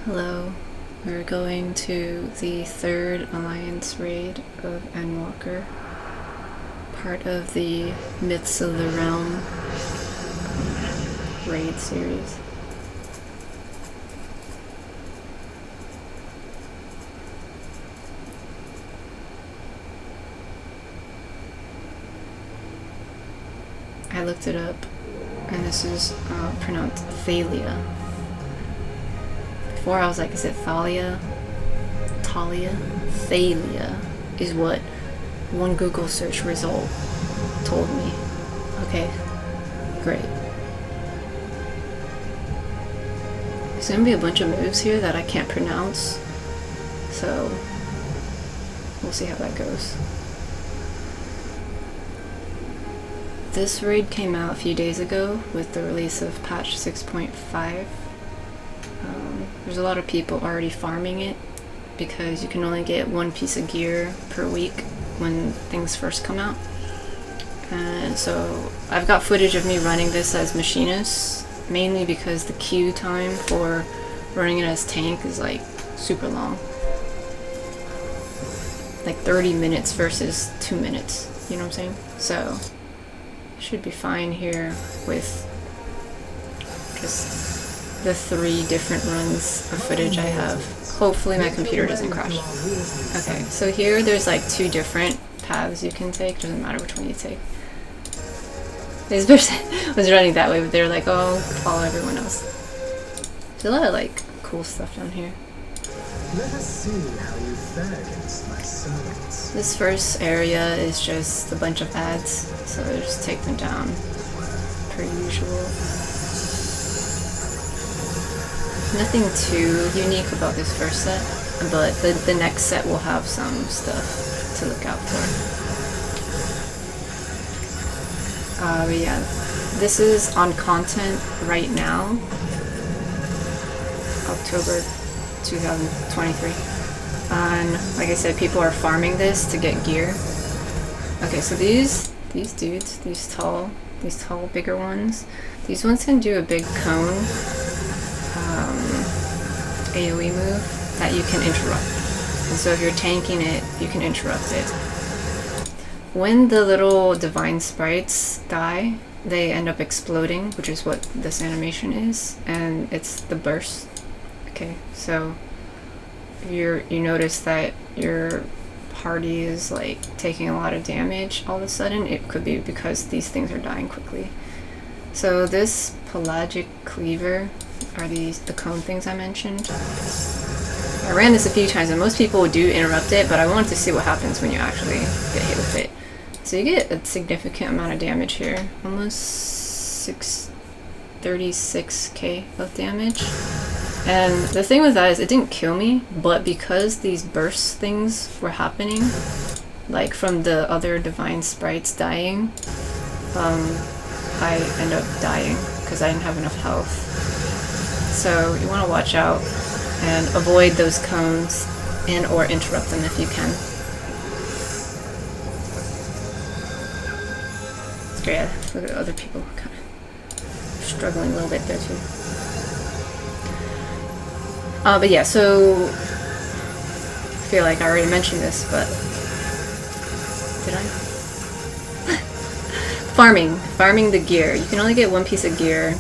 Hello, we're going to the third Alliance raid of Endwalker, part of the Myths of the Realm raid series. I looked it up, and this is pronounced Thaleia. Before I was like, is it Thaleia? Thaleia? Thaleia is what one Google search result told me. Okay, great. There's gonna be a bunch of moves here that I can't pronounce, so we'll see how that goes. This raid came out a few days ago with the release of patch 6.5. There's a lot of people already farming it because you can only get one piece of gear per week when things first come out. And so I've got footage of me running this as machinist, mainly because the queue time for running it as tank is like super long. Like 30 minutes versus 2 minutes, you know what I'm saying? So should be fine here with just the 3 different runs of footage I have. Hopefully my computer doesn't crash. Okay, so here there's like 2 different paths you can take. Doesn't matter which one you take. This person was running that way, but they're like, oh, follow everyone else. There's a lot of like cool stuff down here. Let us see how you fare against my servants. This first area is just a bunch of ads, so just take them down per usual. Nothing too unique about this first set, but the next set will have some stuff to look out for. But yeah, this is on content right now, October 2023. And like I said, people are farming this to get gear. Okay, so these dudes, these tall, bigger ones, these ones can do a big cone AoE move that you can interrupt. And so if you're tanking it, you can interrupt it. When the little divine sprites die, they end up exploding, which is what this animation is, and it's the burst. Okay, so you notice that your party is like taking a lot of damage all of a sudden. It could be because these things are dying quickly. So this pelagic cleaver are the cone things I mentioned. I ran this a few times and most people do interrupt it, but I wanted to see what happens when you actually get hit with it. So you get a significant amount of damage here, almost 36k of damage. And the thing with that is it didn't kill me, but because these burst things were happening, like from the other divine sprites dying, I end up dying because I didn't have enough health. So you want to watch out and avoid those cones and or interrupt them if you can. Yeah, look at other people kind of struggling a little bit there too. But yeah, so I feel like I already mentioned this, but did I? Farming the gear. You can only get one piece of gear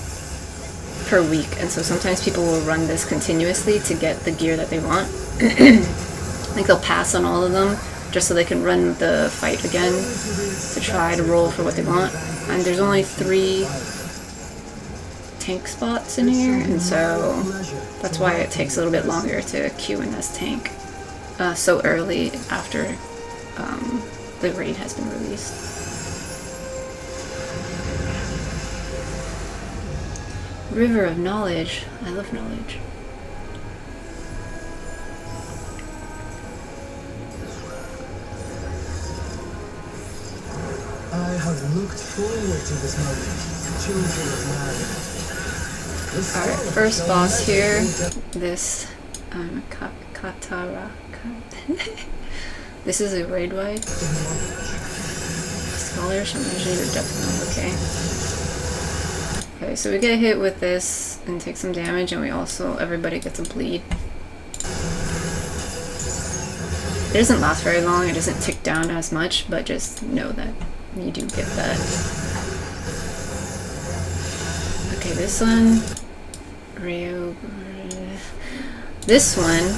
per week, and so sometimes people will run this continuously to get the gear that they want. Like they'll pass on all of them just so they can run the fight again to try to roll for what they want. And there's only 3 tank spots in here, and so that's why it takes a little bit longer to queue in as tank so early after the raid has been released. River of knowledge. I love knowledge. I have looked forward to this moment, children of man. Alright, first boss here. This Katara. This is a raid wife. Scholars, I'm usually your death. Okay. Okay, so we get hit with this and take some damage, and everybody gets a bleed. It doesn't last very long, it doesn't tick down as much, but just know that you do get that. Okay, this one, this one,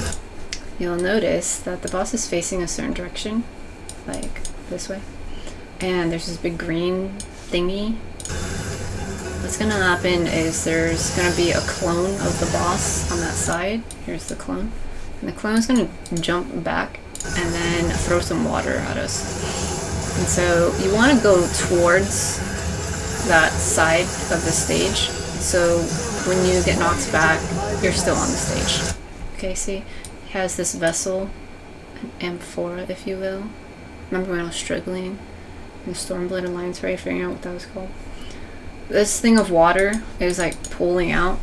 you'll notice that the boss is facing a certain direction, like this way, and there's this big green thingy. What's gonna happen is there's gonna be a clone of the boss on that side. Here's the clone, and the clone is gonna jump back and then throw some water at us. And so you want to go towards that side of the stage, so when you get knocked back, you're still on the stage. Okay, see? He has this vessel, an amphora, if you will. Remember when I was struggling in the Stormblood Alliance, right? Figuring out what that was called. This thing of water is like pouring out,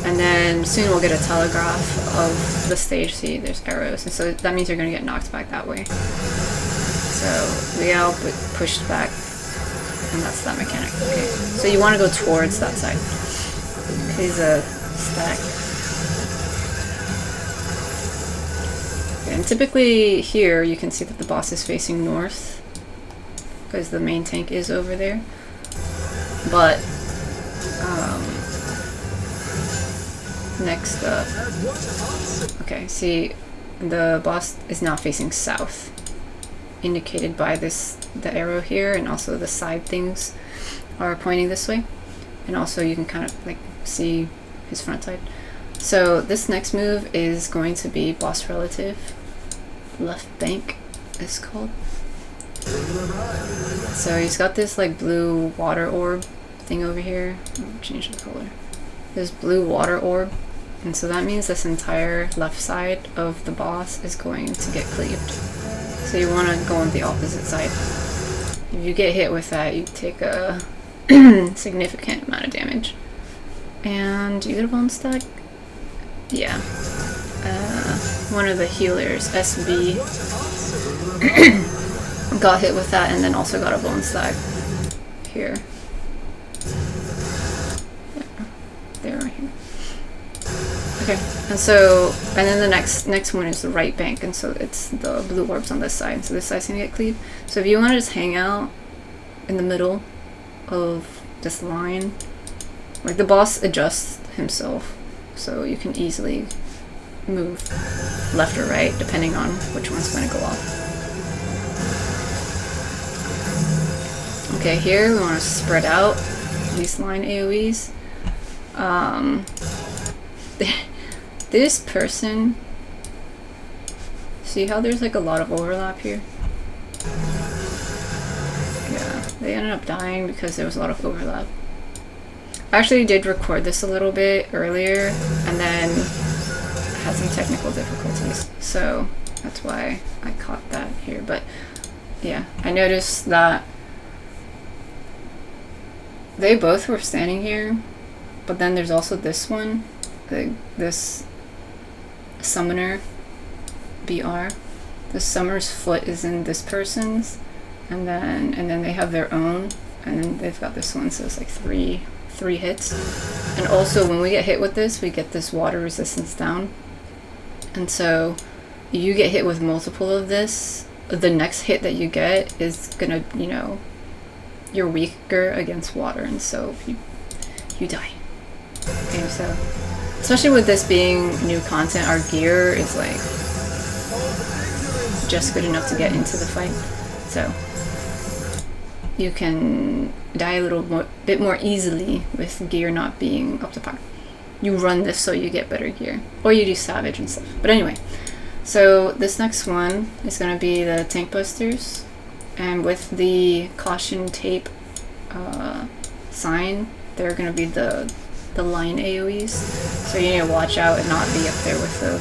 and then soon we'll get a telegraph of the stage. See, there's arrows, and so that means you're gonna get knocked back that way. So we all pushed back, and that's that mechanic. Okay, so you want to go towards that side. Here's a stack. Okay, and typically here you can see that the boss is facing north, because the main tank is over there. But next up, okay, see, the boss is now facing south, indicated by the arrow here, and also the side things are pointing this way, and also you can kind of like see his front side. So this next move is going to be boss relative, left bank is called. So he's got this like blue water orb thing over here. I'll change the color. This blue water orb, and so that means this entire left side of the boss is going to get cleaved. So you want to go on the opposite side. If you get hit with that, you take a significant amount of damage. And you get a bone stack? Yeah. One of the healers, SB, got hit with that and then also got a bone stack here. There, right here. Okay, and then the next one is the right bank, and so it's the blue orbs on this side, so this side's gonna get cleaved. So if you want to just hang out in the middle of this line, like the boss adjusts himself, so you can easily move left or right depending on which one's going to go off. Okay, here we want to spread out these line AoEs. This person, see how there's like a lot of overlap here? Yeah, they ended up dying because there was a lot of overlap. I actually did record this a little bit earlier and then had some technical difficulties, so that's why I caught that here. But yeah, I noticed that they both were standing here, but then there's also this one, this summoner BR. The summoner's foot is in this person's, and then they have their own, and they've got this one, so it's like three hits. And also when we get hit with this, we get this water resistance down, and so you get hit with multiple of this, the next hit that you get is gonna, you know, you're weaker against water, and so you die. Okay, so especially with this being new content, our gear is like just good enough to get into the fight, so you can die a bit more easily with gear not being up to par. You run this so you get better gear, or you do savage and stuff. But anyway, so this next one is going to be the tank busters, and with the caution tape sign, they're going to be the line AoEs, so you need to watch out and not be up there with them.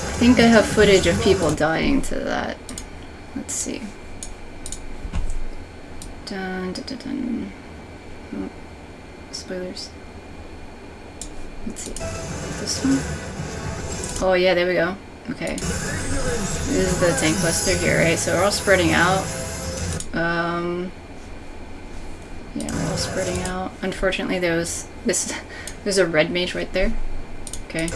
I think I have footage of people dying to that. Let's see. Dun, dun, dun, dun. Oh, spoilers. Let's see. This one? Oh yeah, there we go. Okay. This is the tank cluster here, right? So we're all spreading out. Yeah, we're all spreading out. Unfortunately, there's a red mage right there. Okay.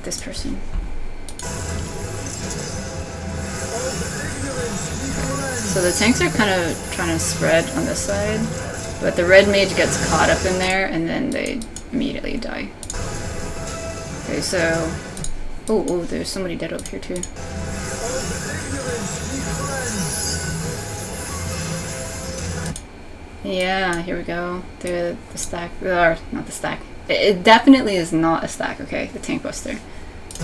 This person. So the tanks are kind of trying to spread on this side, but the red mage gets caught up in there and then they immediately die. Okay, so... Oh, there's somebody dead over here too. Yeah, here we go. The stack, or not the stack. It definitely is not a stack, okay? The tank buster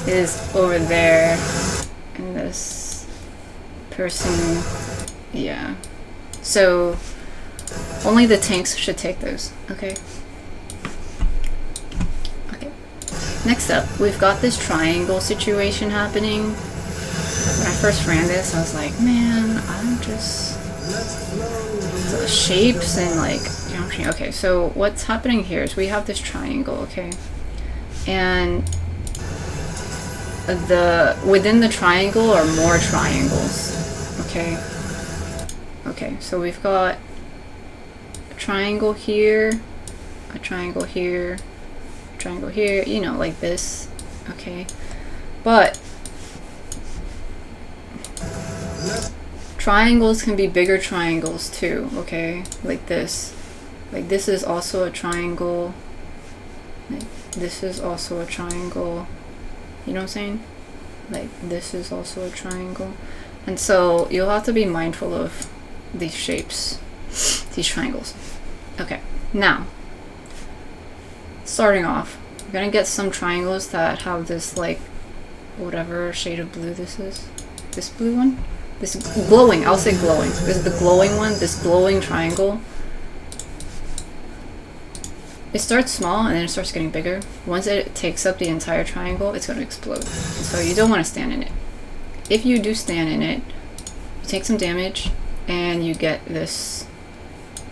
is over there. And this person, yeah. So, only the tanks should take those, okay? Okay. Next up, we've got this triangle situation happening. When I first ran this, I was like, man, I'm just... the shapes and like geometry. Okay, so what's happening here is we have this triangle, okay, and within the triangle are more triangles. Okay, so we've got a triangle here, a triangle here, a triangle here, you know, like this. Okay, but triangles can be bigger triangles too, okay? Like this. Like this is also a triangle. Like this is also a triangle. You know what I'm saying? Like this is also a triangle. And so you'll have to be mindful of these shapes, these triangles. Okay, now, starting off, we're gonna get some triangles that have this like, whatever shade of blue this is. This blue one? This glowing, I'll say glowing. This is the glowing one, this glowing triangle. It starts small and then it starts getting bigger. Once it takes up the entire triangle, it's going to explode. So you don't want to stand in it. If you do stand in it, you take some damage and you get this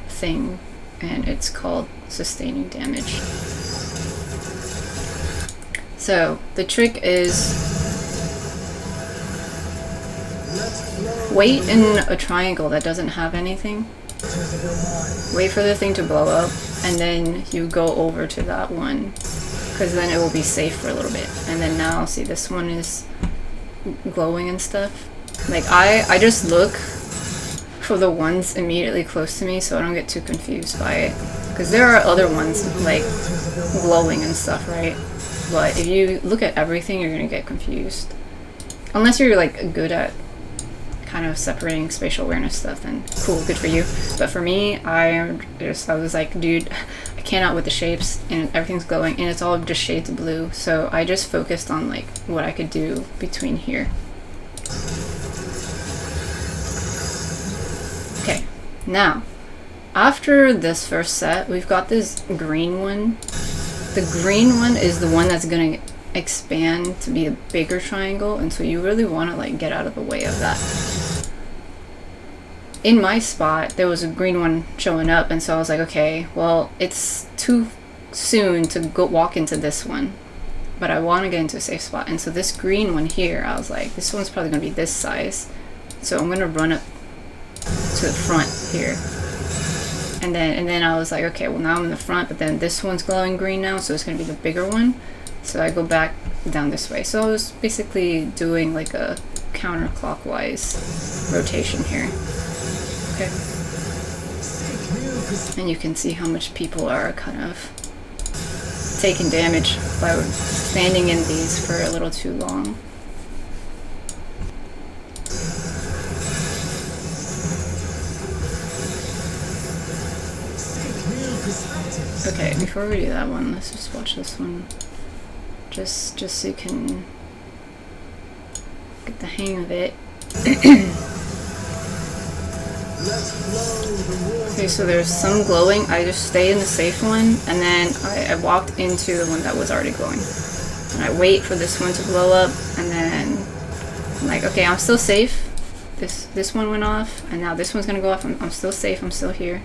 thing, and it's called sustaining damage. So the trick is wait in a triangle that doesn't have anything. Wait for the thing to blow up, and then you go over to that one, because then it will be safe for a little bit. And then now, see, this one is glowing and stuff. Like, I just look for the ones immediately close to me so I don't get too confused by it. Because there are other ones, like, glowing and stuff, right? But if you look at everything, you're gonna get confused. Unless you're, like, good at kind of separating spatial awareness stuff, then cool, good for you. But for me, I was like, dude, I cannot with the shapes, and everything's glowing, and it's all just shades of blue. So I just focused on like what I could do between here. Okay, now after this first set, we've got this green one. The green one is the one that's gonna expand to be a bigger triangle, and so you really want to like get out of the way of that. In my spot there was a green one showing up, and so I was like, okay, well, it's too soon to go walk into this one, but I want to get into a safe spot. And so this green one here, I was like, this one's probably gonna be this size, so I'm gonna run up to the front here. And then I was like, okay, well, now I'm in the front, but then this one's glowing green now, so it's gonna be the bigger one. So I go back down this way. So I was basically doing like a counterclockwise rotation here. Okay. And you can see how much people are kind of taking damage by standing in these for a little too long. Okay, before we do that one, let's just watch this one. Just so you can get the hang of it. Okay, so there's some glowing. I just stay in the safe one, and then I walked into the one that was already glowing. And I wait for this one to blow up, and then I'm like, okay, I'm still safe. This one went off, and now this one's gonna go off. I'm still safe, I'm still here.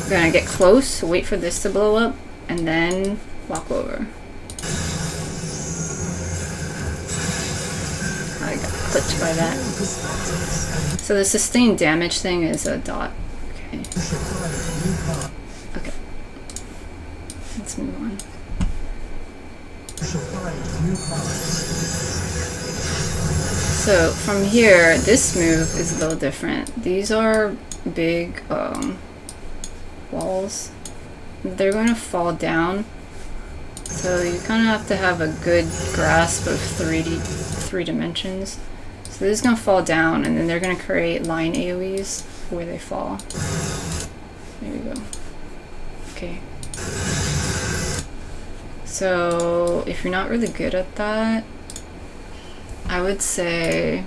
I'm gonna get close, wait for this to blow up, and then walk over. I got clipped by that. So the sustained damage thing is a dot. Okay. Okay. Let's move on. So from here, this move is a little different. These are big walls. They're going to fall down. So you kind of have to have a good grasp of three dimensions. So this is going to fall down, and then they're going to create line AoEs where they fall. There you go. Okay. So if you're not really good at that, I would say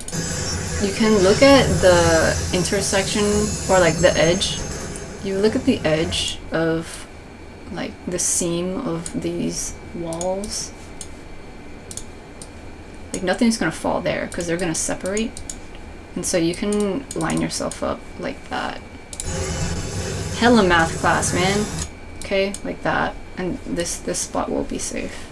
you can look at the intersection, or like the edge. You look at the edge of like the seam of these walls. Like nothing's gonna fall there because they're gonna separate, and so you can line yourself up like that. Hella math class, man. Okay, like that, and this spot will be safe.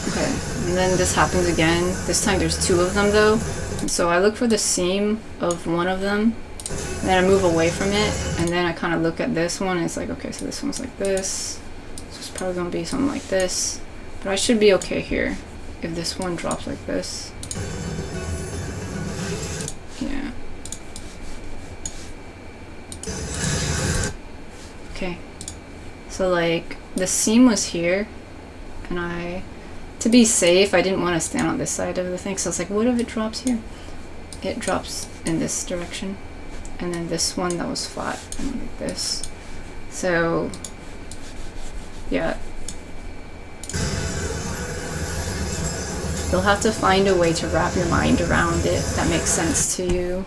Okay, and then this happens again. This time there's two of them though, and so I look for the seam of one of them. And then I move away from it, and then I kind of look at this one, and it's like, okay, so this one's like this, so it's probably going to be something like this, but I should be okay here if this one drops like this. Yeah. Okay. So like, the seam was here, and to be safe, I didn't want to stand on this side of the thing, so I was like, what if it drops here? It drops in this direction. And then this one that was flat, and like this. So, yeah. You'll have to find a way to wrap your mind around it that makes sense to you.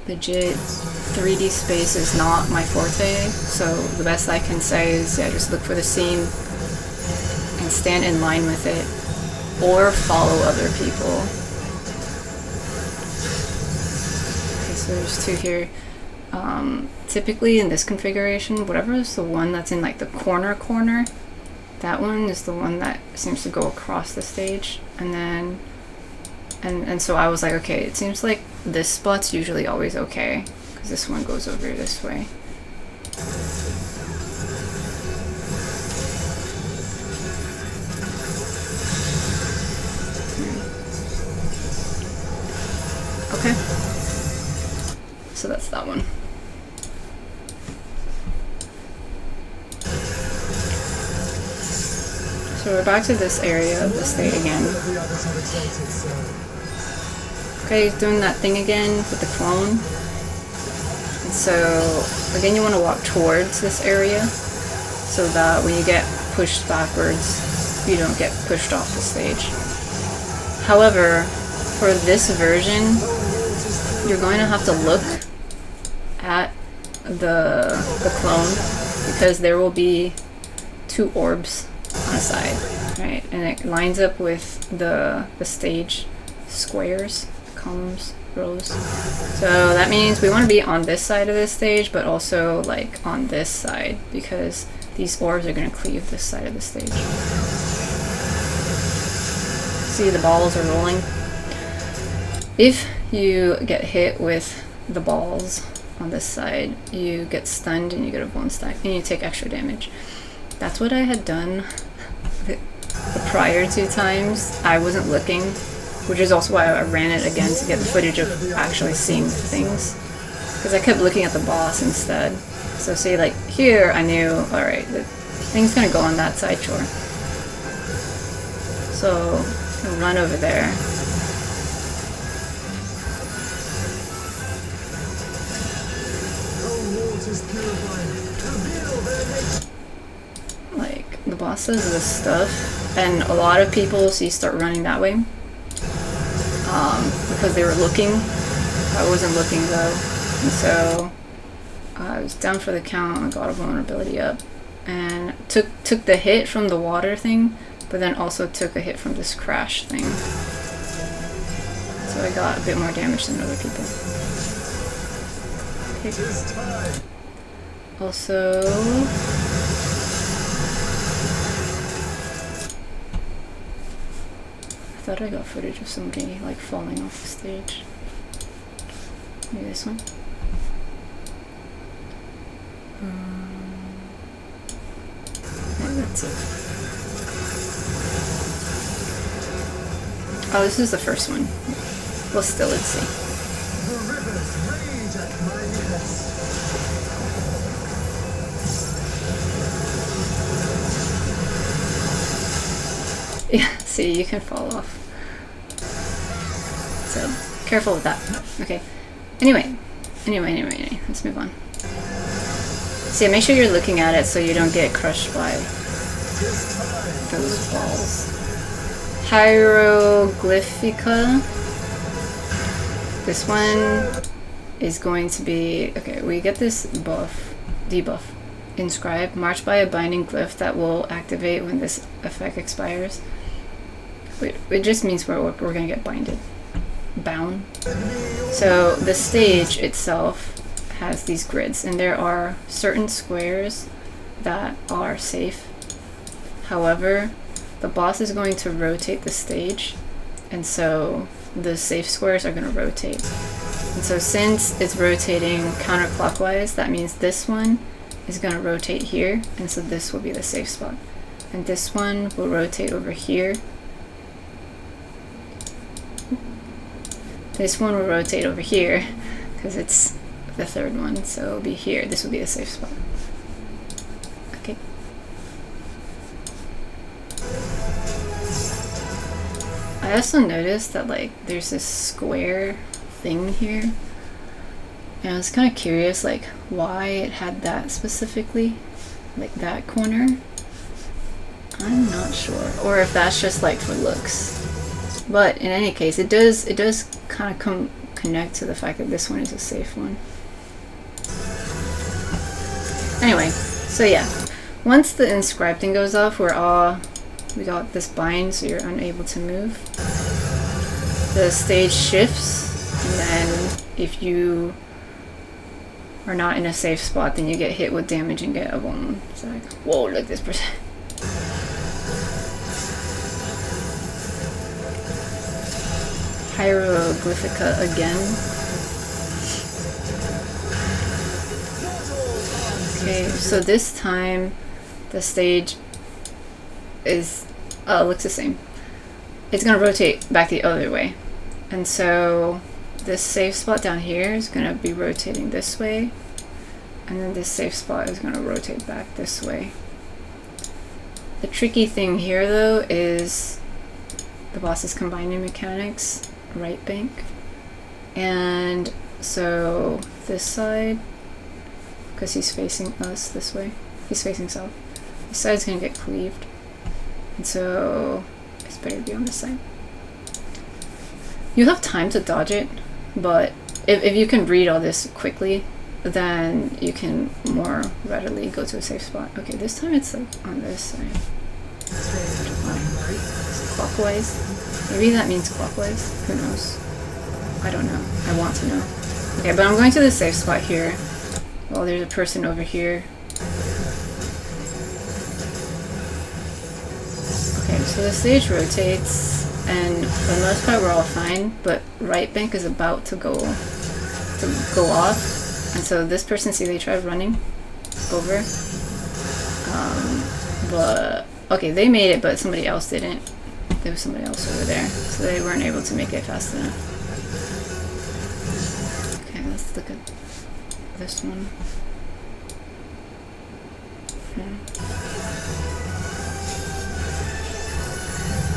Legit, 3D space is not my forte, so the best I can say is, yeah, just look for the seam and stand in line with it, or follow other people. So there's two here. Typically in this configuration, whatever is the one that's in like the corner, that one is the one that seems to go across the stage. And then, and so I was like, okay, it seems like this spot's usually always okay, because this one goes over this way. Okay. So that's that one. So we're back to this area of the state again. Okay, he's doing that thing again with the clone. And so, again, you want to walk towards this area so that when you get pushed backwards, you don't get pushed off the stage. However, for this version, you're going to have to look at the clone, because there will be two orbs on a side, right? And it lines up with the stage squares, columns, rows. So that means we want to be on this side of the stage, but also like on this side, because these orbs are going to cleave this side of the stage. See, the balls are rolling. If you get hit with the balls on this side, you get stunned and you get a bone stack and you take extra damage. That's what I had done the prior two times. I wasn't looking, which is also why I ran it again, to get the footage of actually seeing the things, because I kept looking at the boss instead. So see, like here I knew, alright, the thing's gonna go on that side, sure. So I'll run over there. Like, the boss does this stuff, and a lot of people start running that way, because they were looking. I wasn't looking though, and so I was down for the count. I got a vulnerability up, and took the hit from the water thing, but then also took a hit from this crash thing. So I got a bit more damage than other people. Okay. Also, thought I got footage of somebody like falling off the stage. Maybe this one. Yeah, that's it. Oh, this is the first one. Well, still, let's see. The rivers rage at my behest. Yeah, see, you can fall off. So, careful with that. Okay. Anyway, let's move on. See, make sure you're looking at it so you don't get crushed by those balls. Hieroglyphica. This one is going to be... Okay, we get this debuff. Inscribe. March by a binding glyph that will activate when this effect expires. It just means we're going to get bound. So the stage itself has these grids, and there are certain squares that are safe. However, the boss is going to rotate the stage, and so the safe squares are going to rotate. And so since it's rotating counterclockwise, that means this one is going to rotate here, and so this will be the safe spot. And this one will rotate over here. This one will rotate over here, because it's the third one, so it'll be here. This will be the safe spot. Okay. I also noticed that like there's this square thing here, and I was kind of curious like why it had that specifically, like that corner. I'm not sure, or if that's just like for looks. But in any case, it does kind of connect to the fact that this one is a safe one. Anyway, so yeah, once the inscribe thing goes off, we got this bind, so you're unable to move. The stage shifts, and then if you are not in a safe spot, then you get hit with damage and get a wound. It's like, whoa, look this person. Hieroglyphica again. Okay, so this time the stage is looks the same. It's gonna rotate back the other way, and so this safe spot down here is gonna be rotating this way, and then this safe spot is gonna rotate back this way. The tricky thing here though is the boss's combining mechanics. Right bank, and so this side, because he's facing us this way, he's facing south, this side's gonna get cleaved, and so it's better to be on this side. You have time to dodge it, but if you can read all this quickly, then you can more readily go to a safe spot. Okay, this time it's like on this side. Clockwise. Maybe that means clockwise. Who knows? I don't know. I want to know. Okay, but I'm going to the safe spot here. Well, there's a person over here. Okay, so the stage rotates, and for the most part we're all fine, but right bank is about to go off, and so this person, see, they tried running over. But okay, they made it, but somebody else didn't. There was somebody else over there, so they weren't able to make it fast enough. Okay, let's look at this one.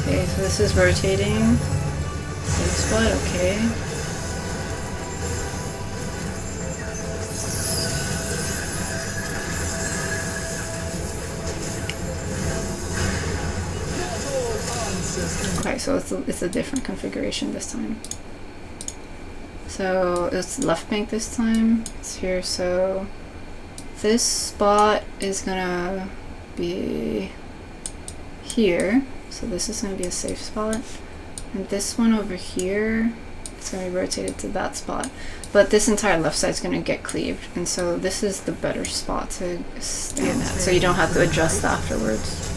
Okay, so this is rotating. Safe spot, okay. Okay, so it's a different configuration this time. So it's left bank this time. It's here, so this spot is gonna be here. So this is gonna be a safe spot. And this one over here, it's gonna be rotated to that spot. But this entire left side is gonna get cleaved. And so this is the better spot to stand at, so you don't have to adjust afterwards.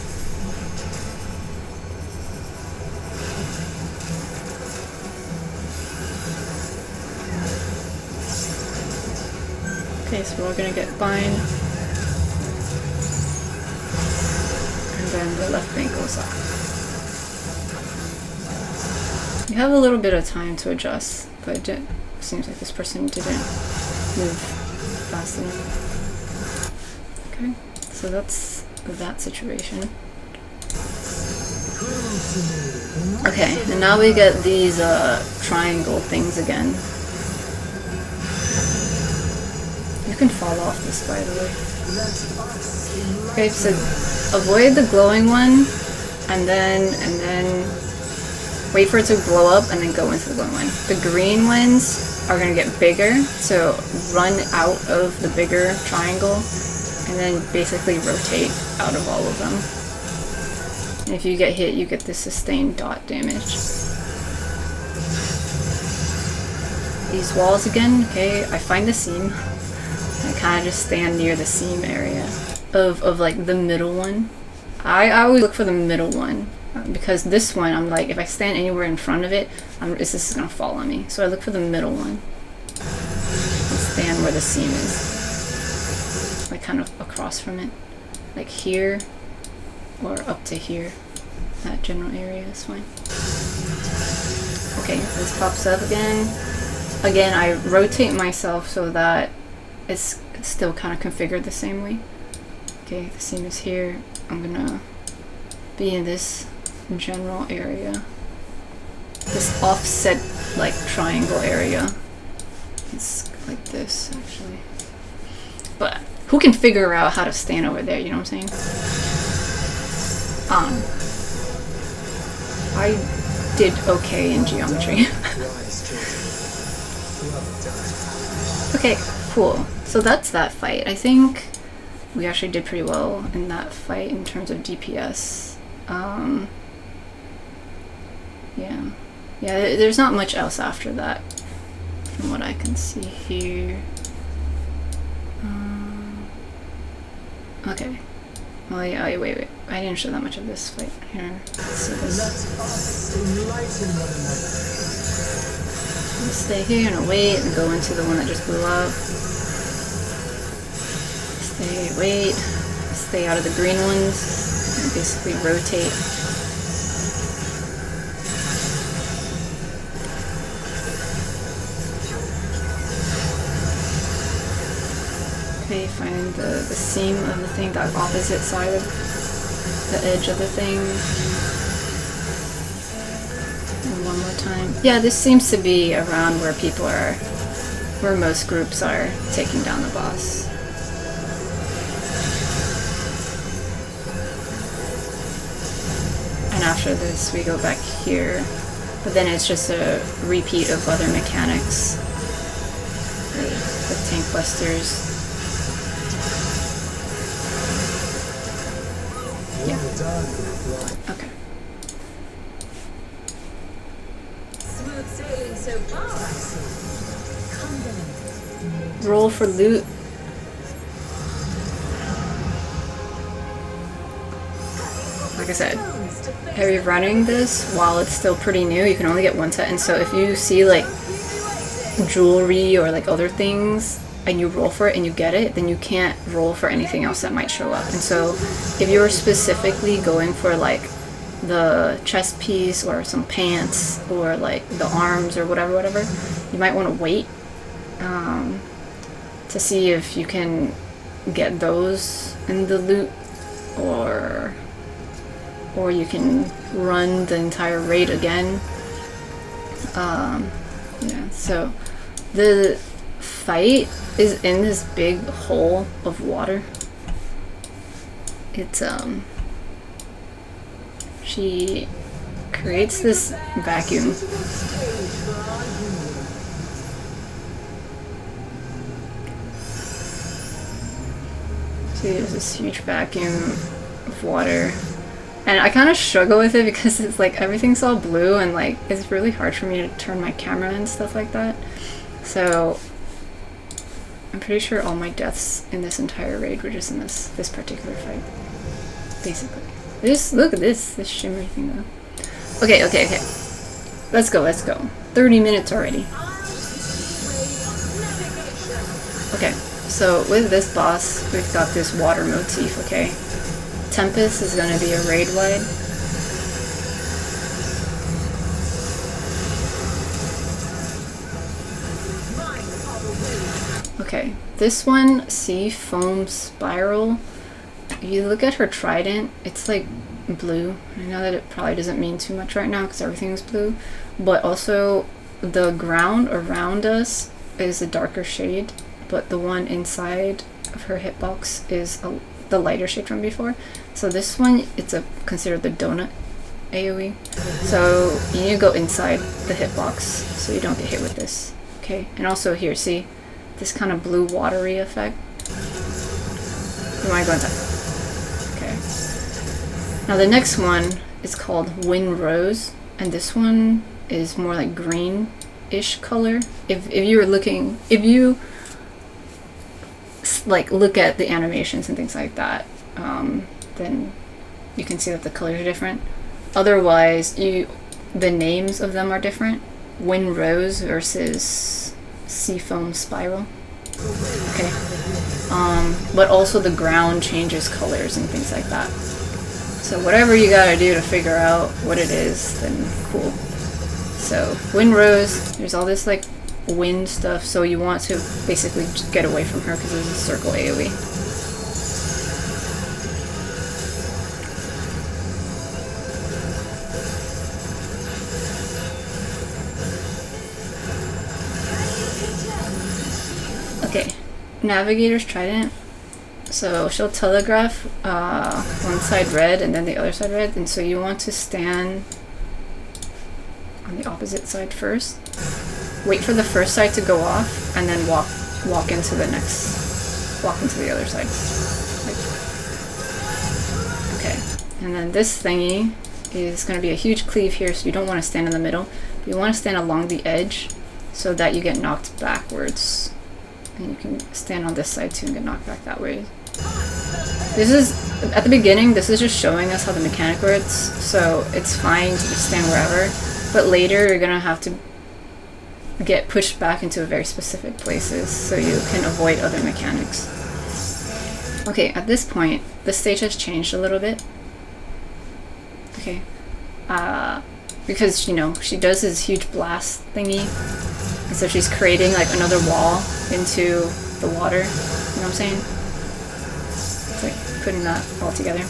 case we're all gonna get bind. And then the left bank goes off. You have a little bit of time to adjust, but it seems like this person didn't move fast enough. Okay, so that's that situation. Okay, and now we get these triangle things again. You can fall off this, by the way. Okay, so avoid the glowing one, and then wait for it to blow up, and then go into the glowing one. The green ones are gonna get bigger, so run out of the bigger triangle, and then basically rotate out of all of them. And if you get hit, you get the sustained dot damage. These walls again, okay, I find the seam. I kind of just stand near the seam area of like the middle one. I always look for the middle one, because this one, I'm like, if I stand anywhere in front of it, this is gonna fall on me. So I look for the middle one. And stand where the seam is. Like kind of across from it. Like here, or up to here. That general area is fine. Okay, this pops up again. Again, I rotate myself so that it's still kind of configured the same way. Okay, the seam is here. I'm gonna be in this general area. This offset, like, triangle area. It's like this, actually. But who can figure out how to stand over there, you know what I'm saying? I did okay in geometry. Okay, cool. So that's that fight. I think we actually did pretty well in that fight in terms of DPS. Yeah, there's not much else after that from what I can see here. Okay. Oh yeah, wait. I didn't show that much of this fight. Here, let's see this. Stay here and wait and go into the one that just blew up. Wait. Stay out of the green ones. And basically rotate. Okay, find the seam of the thing, that opposite side of the edge of the thing. And one more time. Yeah, this seems to be around where people are, where most groups are taking down the boss. And after this, we go back here. But then it's just a repeat of other mechanics. The tank busters. Yeah. Okay. Smooth sailing so far, I see. Roll for loot. Like I said, heavy running this while it's still pretty new, you can only get one set, and so if you see like jewelry or like other things and you roll for it and you get it, then you can't roll for anything else that might show up. And so if you were specifically going for like the chest piece or some pants or like the arms or whatever, you might want to wait to see if you can get those in the loot, or you can run the entire raid again. Yeah, so the fight is in this big hole of water. It's she creates this vacuum. See, there's this huge vacuum of water. And I kind of struggle with it because it's like everything's all blue and like it's really hard for me to turn my camera and stuff like that. So I'm pretty sure all my deaths in this entire raid were just in this particular fight. Basically. Just look at this shimmery thing though. Okay. Let's go. 30 minutes already. Okay, So with this boss, we've got this water motif, okay? Tempest is going to be a raid wide. Okay, this one, Sea Foam Spiral. If you look at her trident, it's like blue. I know that it probably doesn't mean too much right now because everything's blue, but also the ground around us is a darker shade, but the one inside of her hitbox is the lighter shade from before. So this one, it's considered the donut AoE. So you need to go inside the hitbox so you don't get hit with this. Okay, and also here, see this kind of blue watery effect. You want to go inside. Okay. Now the next one is called Wind Rose, and this one is more like green-ish color. If you like look at the animations and things like that, then you can see that the colors are different. Otherwise, the names of them are different. Wind Rose versus Sea Foam Spiral. Okay. But also the ground changes colors and things like that. So whatever you gotta do to figure out what it is, then cool. So Wind Rose, there's all this like wind stuff, so you want to basically just get away from her because it's a circle AoE. Okay, Navigator's Trident. So she'll telegraph one side red and then the other side red, and so you want to stand on the opposite side first. Wait for the first side to go off, and then walk into the other side. Okay, and then this thingy is going to be a huge cleave here, so you don't want to stand in the middle. You want to stand along the edge so that you get knocked backwards. And you can stand on this side too and get knocked back that way. This is, at the beginning, this is just showing us how the mechanic works, so it's fine to just stand wherever, but later you're gonna have to get pushed back into very specific places so you can avoid other mechanics. Okay, at this point, the stage has changed a little bit. Okay. Because, you know, she does this huge blast thingy, and so she's creating like another wall into the water, you know what I'm saying? It's like putting that all together.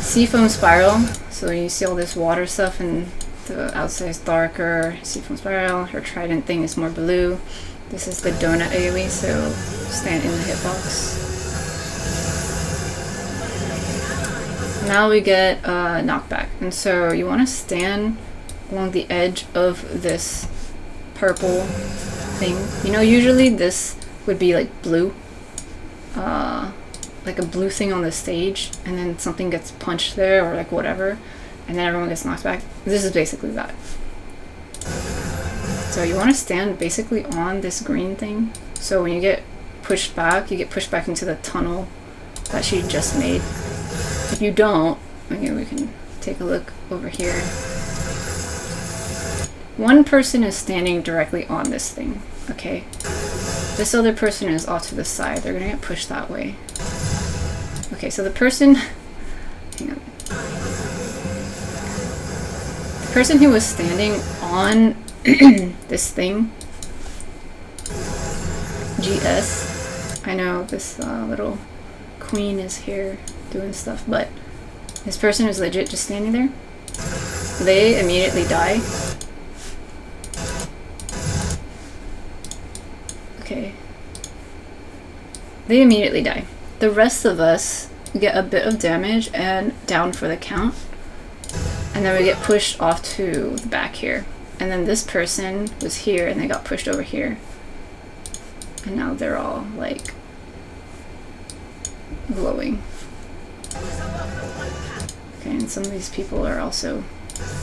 Sea Foam Spiral, so you see all this water stuff and the outside is darker. Sea Foam Spiral, her trident thing is more blue. This is the donut AoE, so stand in the hitbox. Now we get knockback, and so you want to stand along the edge of this purple thing. You know, usually this would be like blue, like a blue thing on the stage, and then something gets punched there or like whatever, and then everyone gets knocked back. This is basically that. So you want to stand basically on this green thing, so when you get pushed back, you get pushed back into the tunnel that she just made. If you don't, okay, we can take a look over here. One person is standing directly on this thing, okay? This other person is off to the side. They're gonna get pushed that way. Okay, so the person, hang on. The person who was standing on this thing, GS, I know this little queen is here doing stuff, but this person is legit just standing there. They immediately die. Okay. They immediately die. The rest of us get a bit of damage and down for the count. And then we get pushed off to the back here. And then this person was here and they got pushed over here. And now they're all like glowing. Okay, and some of these people are also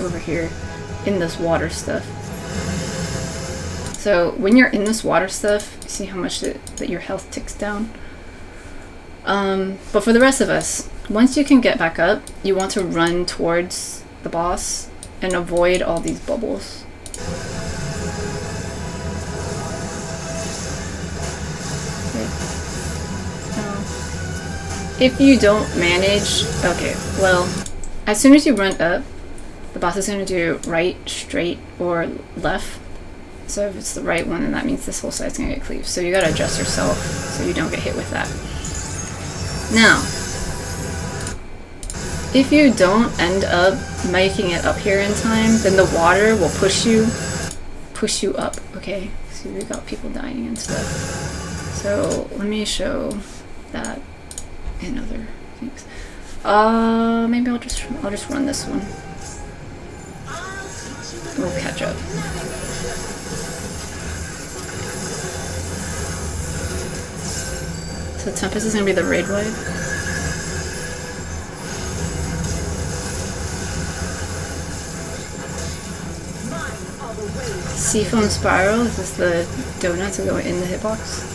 over here in this water stuff. So when you're in this water stuff, you see how much that your health ticks down. But for the rest of us, once you can get back up, you want to run towards the boss and avoid all these bubbles. if you don't manage, okay, well, as soon as you run up, the boss is going to do right, straight, or left. So if it's the right one, then that means this whole side's going to get cleaved. So you got to adjust yourself so you don't get hit with that. Now, if you don't end up making it up here in time, then the water will push you up, okay? See, we got people dying and stuff. So let me show that in other things. Maybe I'll just run this one. We'll catch up. So Tempest is gonna be the raid wave. Seafoam Spiral, this is the donut to go in the hitbox.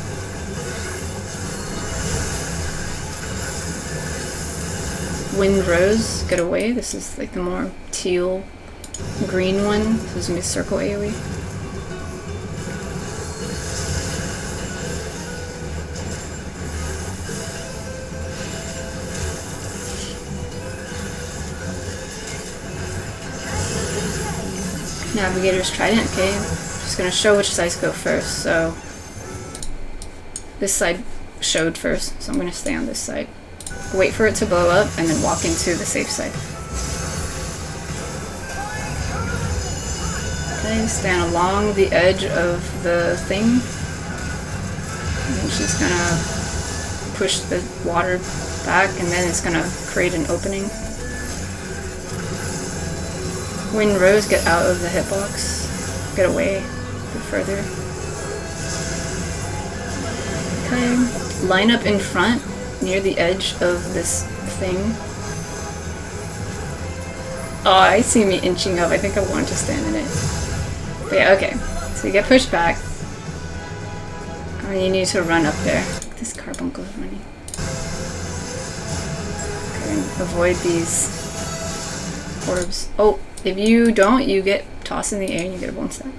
Wind Rose, Get Away, this is like the more teal green one. This is gonna be circle AoE. Navigator's Trident, okay. Just gonna show which sides go first, so this side showed first, so I'm gonna stay on this side. Wait for it to blow up and then walk into the safe side. Okay, stand along the edge of the thing. And she's gonna push the water back and then it's gonna create an opening. Wind Rose, get out of the hitbox. Get away a bit further. Okay. Line up in front near the edge of this thing. Oh, I see me inching up. I think I want to stand in it. But yeah, okay. So you get pushed back. And you need to run up there. This carbuncle is running. Okay, avoid these orbs. Oh! If you don't, you get tossed in the air and you get a bone stack.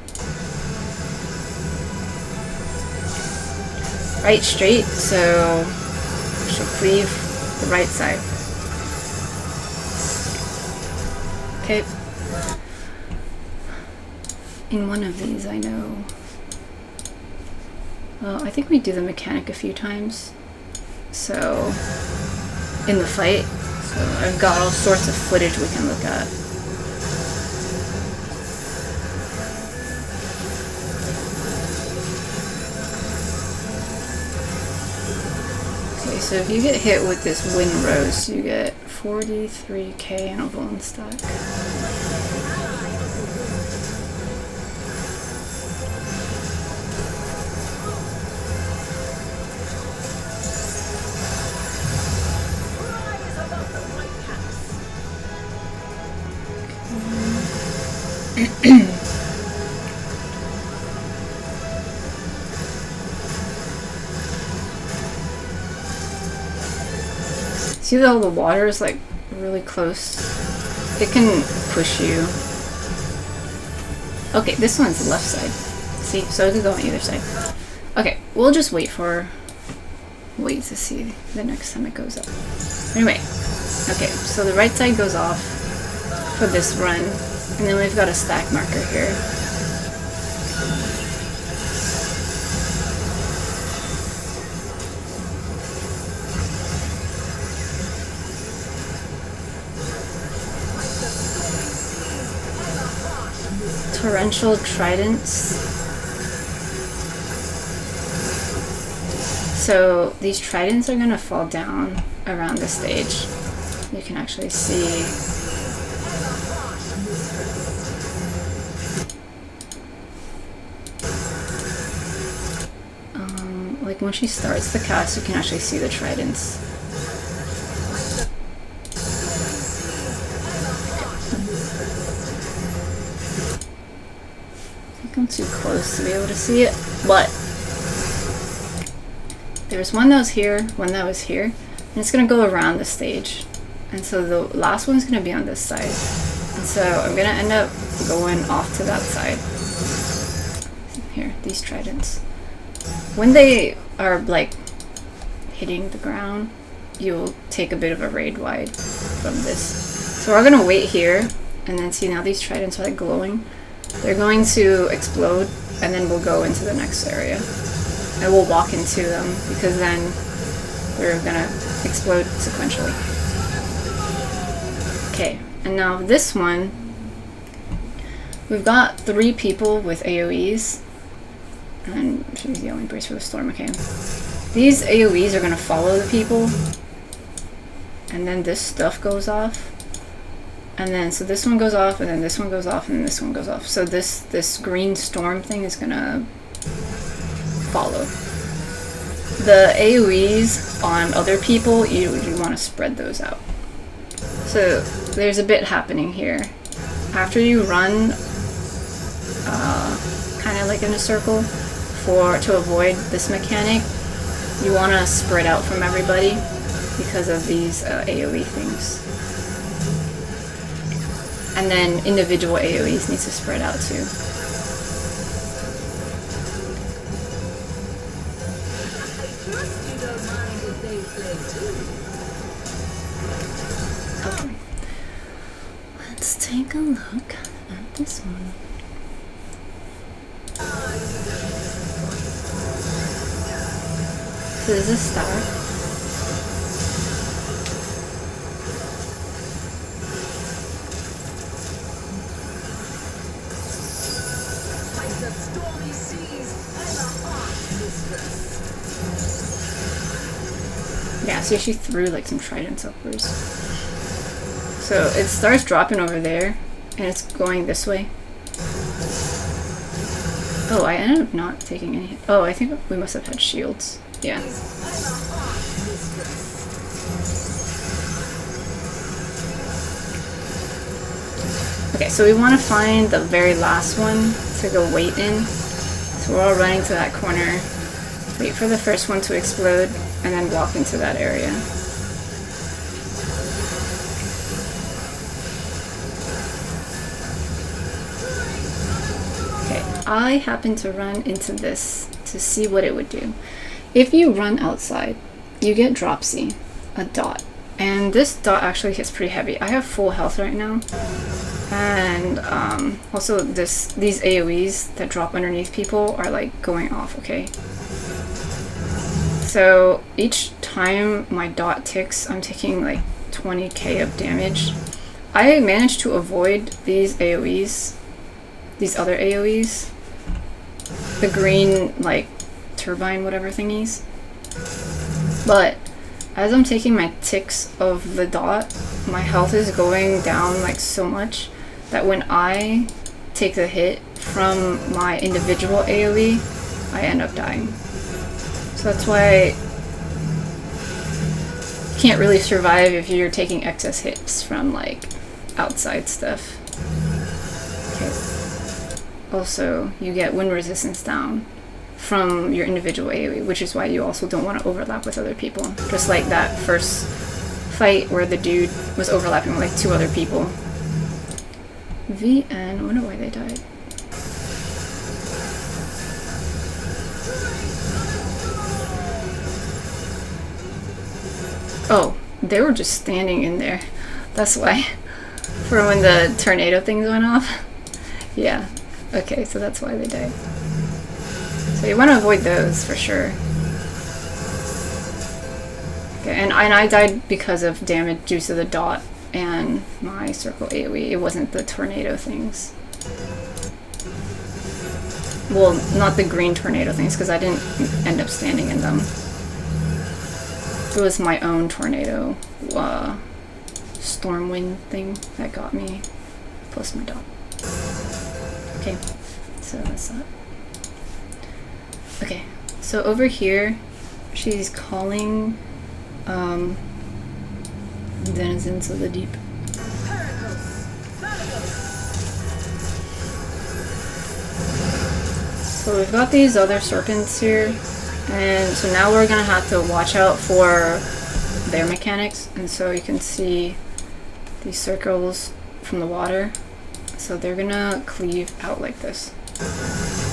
Right, straight, so she'll cleave the right side. Okay. In one of these, I know. Well, I think we do the mechanic a few times. So, in the fight. So I've got all sorts of footage we can look at. So if you get hit with this Wind Rose, you get 43k and a bone stack. See how the water is like really close? It can push you. Okay, this one's the left side. See, so it could go on either side. Okay, we'll just wait to see the next time it goes up. Anyway, okay, so the right side goes off for this run, and then we've got a stack marker here. Torrential Tridents. So these tridents are going to fall down around the stage. You can actually see. Like when she starts the cast, you can actually see the tridents. I'm too close to be able to see it, but there's one that was here, one that was here, and it's gonna go around the stage, and so the last one's gonna be on this side, and so I'm gonna end up going off to that side. Here, these tridents, when they are like hitting the ground, you'll take a bit of a raid wide from this. So we're gonna wait here, and then see now these tridents are like glowing. They're going to explode, and then we'll go into the next area. And we'll walk into them, because then they're gonna explode sequentially. Okay, and now this one, we've got 3 people with AoEs. And she's the only brace for the storm, okay. These AoEs are gonna follow the people. And then this stuff goes off. And then, so this one goes off, and then this one goes off, and then this one goes off. So this green storm thing is gonna follow. The AoEs on other people, you want to spread those out. So there's a bit happening here. After you run kind of like in a circle to avoid this mechanic, you want to spread out from everybody because of these AoE things. And then individual AoEs need to spread out too. Okay. Let's take a look at this one. So this is a star. Yeah, so she threw like some tridents upwards. So it starts dropping over there, and it's going this way. Oh, I ended up not taking any. Oh, I think we must have had shields. Yeah. Okay, so we want to find the very last one to go wait in. So we're all running to that corner. Wait for the first one to explode, and then walk into that area. Okay, I happen to run into this to see what it would do. If you run outside, you get dropsy, a dot. And this dot actually hits pretty heavy. I have full health right now. And also these AoEs that drop underneath people are like going off, okay? So each time my dot ticks, I'm taking like 20k of damage. I managed to avoid these AoEs, these other AoEs, the green like turbine whatever thingies. But as I'm taking my ticks of the dot, my health is going down like so much that when I take the hit from my individual AoE, I end up dying. So that's why you can't really survive if you're taking excess hits from like outside stuff. Okay. Also, you get wind resistance down from your individual AoE, which is why you also don't want to overlap with other people. Just like that first fight where the dude was overlapping with like 2 other people. VN, I wonder why they died. Oh, they were just standing in there. That's why. For when the tornado things went off. Yeah. Okay, so that's why they died. So you want to avoid those for sure. Okay, and I died because of damage due to the dot and my circle AoE. It wasn't the tornado things. Well, not the green tornado things, because I didn't end up standing in them. It was my own tornado storm wind thing that got me, plus my dot. Okay, so that's that. Okay, so over here, she's calling denizens of the deep. So we've got these other serpents here, and so now we're gonna have to watch out for their mechanics. And so you can see these circles from the water. So they're gonna cleave out like this.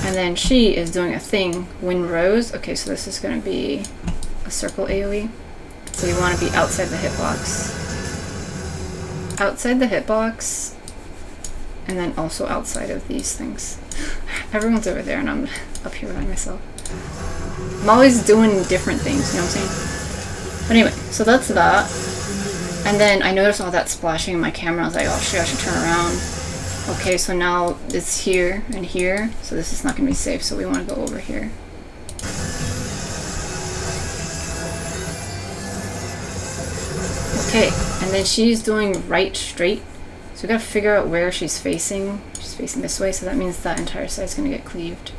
And then she is doing a thing, Wind Rose. Okay, so this is gonna be a circle AoE. So you want to be outside the hitbox. Outside the hitbox, and then also outside of these things. Everyone's over there and I'm up here by myself. I'm always doing different things, you know what I'm saying? But anyway, so that's that. And then I noticed all that splashing in my camera. I was like, oh shit, I should turn around. Okay, so now it's here and here, so this is not going to be safe, so we want to go over here. Okay, and then she's doing right straight, so we got to figure out where she's facing. She's facing this way, so that means that entire side's going to get cleaved.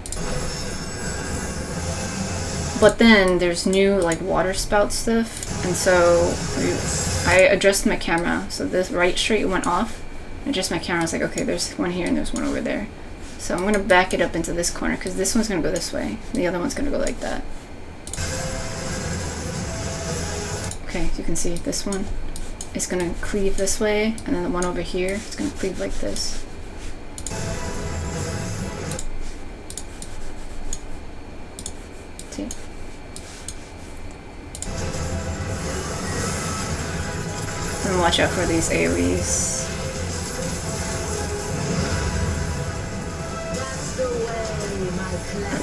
But then there's new like water spout stuff, and so I adjusted my camera, so this right straight went off. I adjusted my camera, I was like, okay, there's one here and there's one over there. So I'm going to back it up into this corner, because this one's going to go this way, and the other one's going to go like that. Okay, you can see this one is going to cleave this way, and then the one over here is going to cleave like this. See? And watch out for these AoEs.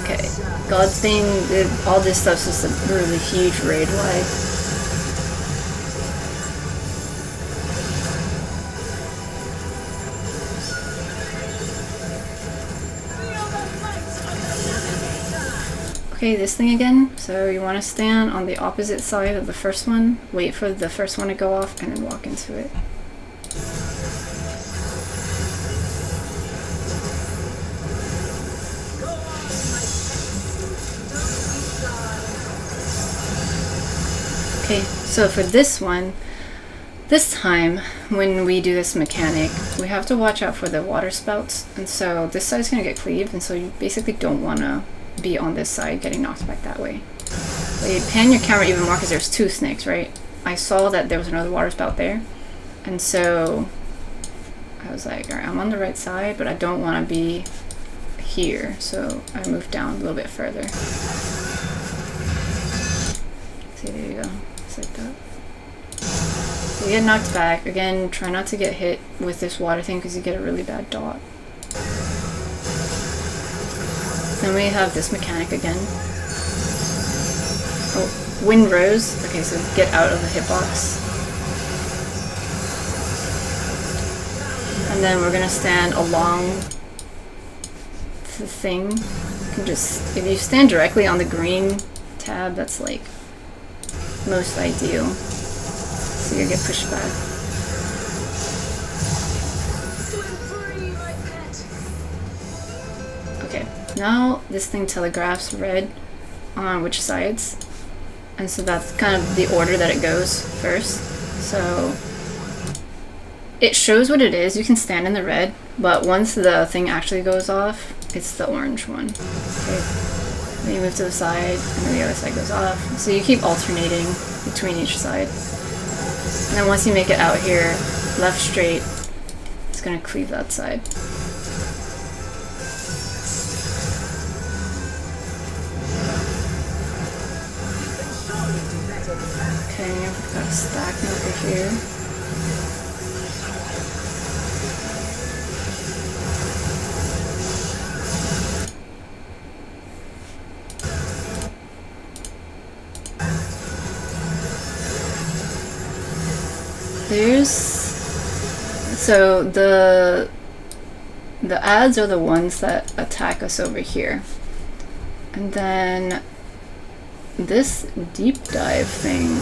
Okay, God's thing, all this stuff's just a really huge raid wide. Okay, this thing again. So you want to stand on the opposite side of the first one, wait for the first one to go off, and then walk into it. Okay, so for this one, this time when we do this mechanic, we have to watch out for the water spouts, and so this side's gonna get cleaved, and so you basically don't want to be on this side getting knocked back that way. But you pan your camera even more because there's two snakes, right? I saw that there was another water spout there, and so I was like, alright, I'm on the right side, but I don't want to be here, so I moved down a little bit further. See, there you go. Just like that. So you get knocked back. Again, try not to get hit with this water thing because you get a really bad dot. Then we have this mechanic again. Oh, wind rose. Okay, so get out of the hitbox. And then we're gonna stand along the thing. You can just, if you stand directly on the green tab, that's like most ideal. So you get pushed back. Okay, now this thing telegraphs red on which sides, and so that's kind of the order that it goes first. So it shows what it is. You can stand in the red, but once the thing actually goes off, it's the orange one. Okay. Then you move to the side, and then the other side goes off. So you keep alternating between each side. And then once you make it out here, left straight, it's gonna cleave that side. Okay, we've got a stack over here. So the ads are the ones that attack us over here, and then this deep dive thing,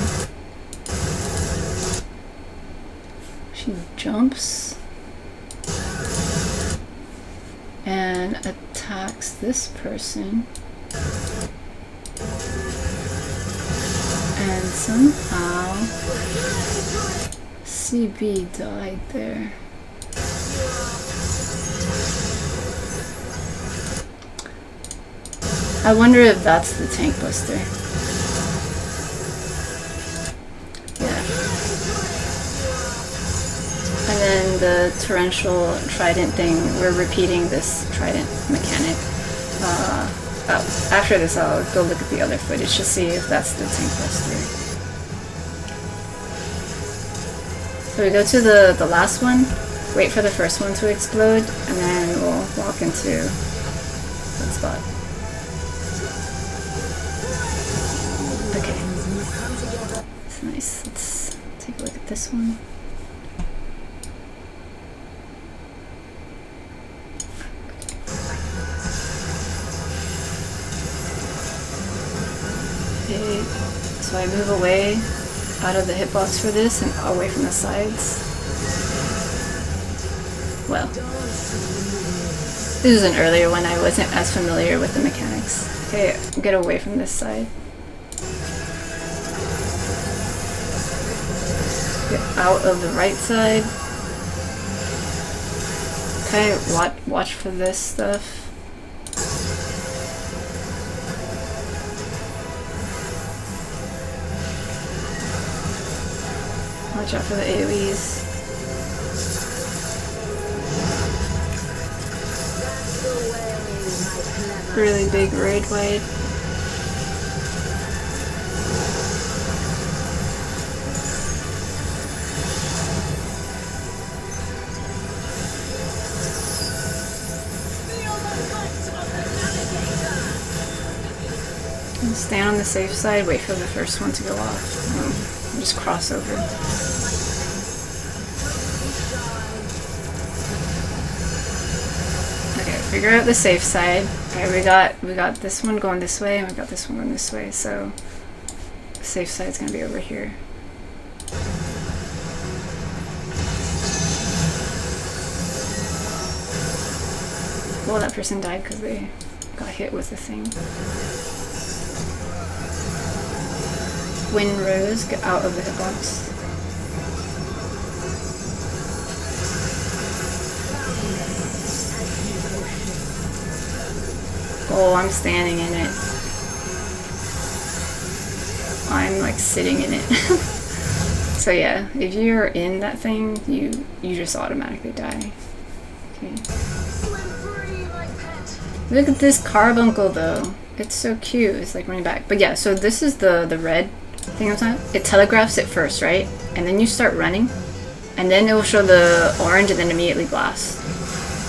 she jumps and attacks this person, and somehow CB died there. I wonder if that's the tank buster. Yeah. And then the torrential trident thing, we're repeating this trident mechanic. After this I'll go look at the other footage to see if that's the tank buster. So we go to the last one, wait for the first one to explode, and then we'll walk into that spot. Okay. That's nice. Let's take a look at this one. Okay, so I move away out of the hitbox for this and away from the sides. Well, this was an earlier one. I wasn't as familiar with the mechanics. Okay, get away from this side. Get out of the right side. Okay, watch for this stuff. Watch out for the AoEs. Really big raid wide. Stand on the safe side, wait for the first one to go off. Just cross over. Okay, figure out the safe side. Okay, we got this one going this way, and we got this one going this way, so the safe side's gonna be over here. Well, that person died because they got hit with the thing. Wind Rose, get out of the hitbox. Oh, I'm standing in it. I'm like sitting in it. So yeah, if you're in that thing, you just automatically die. Okay. Look at this carbuncle though. It's so cute. It's like running back. But yeah, so this is the red thing I'm talking about. It telegraphs it first, right? And then you start running. And then it will show the orange and then immediately blast.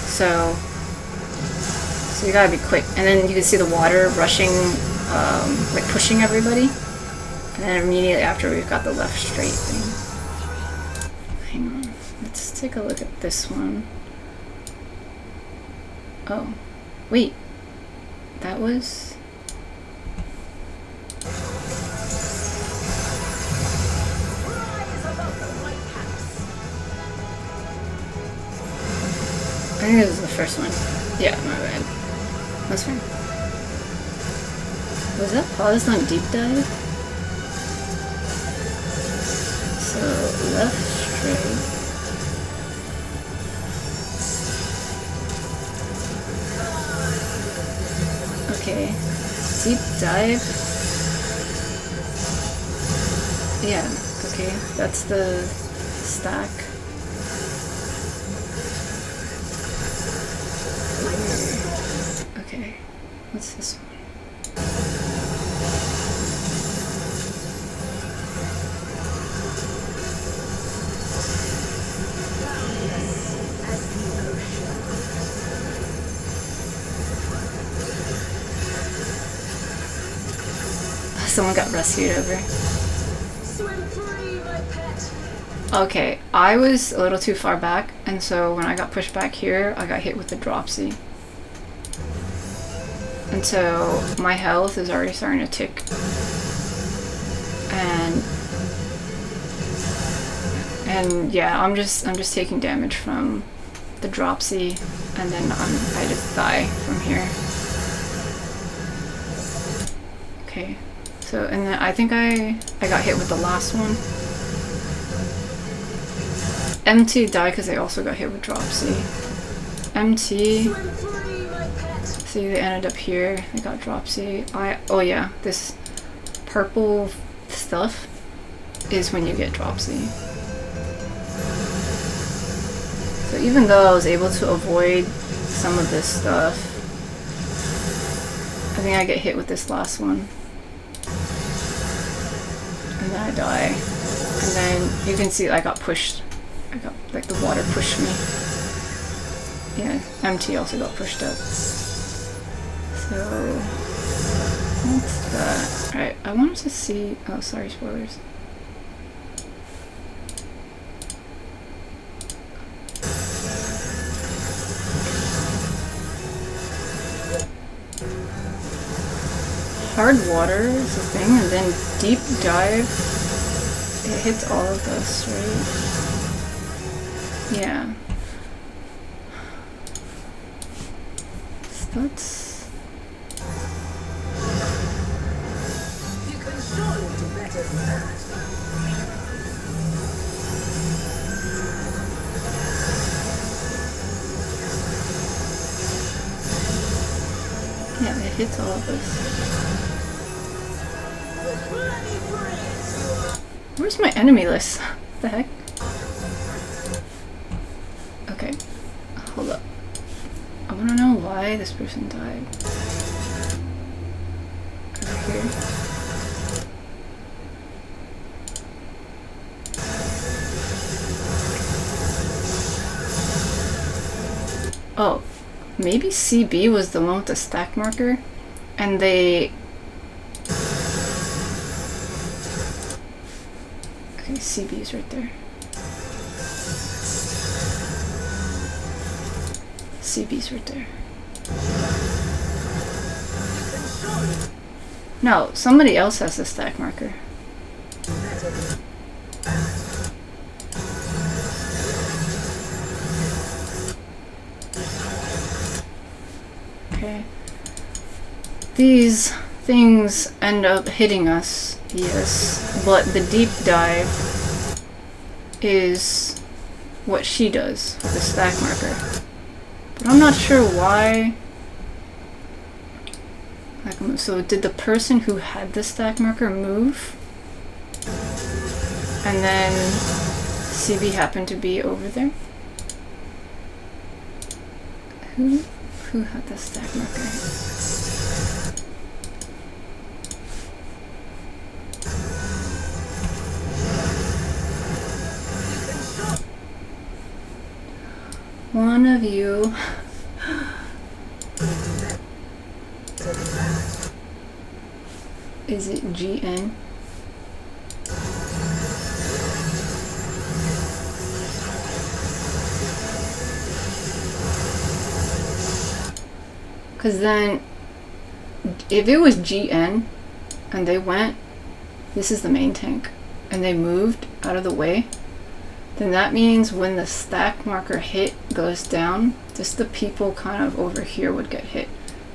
So you gotta be quick. And then you can see the water rushing, like pushing everybody. And then immediately after we've got the left straight thing. Hang on. Let's take a look at this one. Oh. Wait. That was... I think this was the first one. Yeah, my bad. That's fine. Was that paused on deep dive? So, left, straight. Okay. Deep dive. Yeah, okay. That's the stack. Okay, what's this one? Someone got rescued over. Swim free, my pet. Okay, I was a little too far back, and so when I got pushed back here, I got hit with the dropsy. And so my health is already starting to tick. And yeah, I'm just taking damage from the dropsy, and then I just die from here. Okay. So, and then I think I got hit with the last one. MT died because they also got hit with dropsy. MT. See, they ended up here. They got dropsy. Oh yeah, this purple stuff is when you get dropsy. So even though I was able to avoid some of this stuff, I think I get hit with this last one. And then I die. And then you can see I got pushed I got, like, the water pushed me. Yeah, MT also got pushed up. So, what's that? Alright, I wanted to see... Oh, sorry, spoilers. Hard water is a thing, and then deep dive, it hits all of us, right? Yeah. So that's... You can surely do better than that. Yeah, it hits all of us. Where's my enemy list? What the heck? Okay, hold up. I wanna know why this person died. Over here. Oh, maybe CB was the one with the stack marker, and they... Okay, CB is right there. CB's right there. No, somebody else has the stack marker. Okay. These things end up hitting us, yes, but the deep dive is what she does with the stack marker. But I'm not sure why. Like, so did the person who had the stack marker move? And then CB happened to be over there? Who had the stack marker? One of you. Is it GN? Because then, if it was GN and they went, this is the main tank, and they moved out of the way, then that means when the stack marker hit goes down, just the people kind of over here would get hit.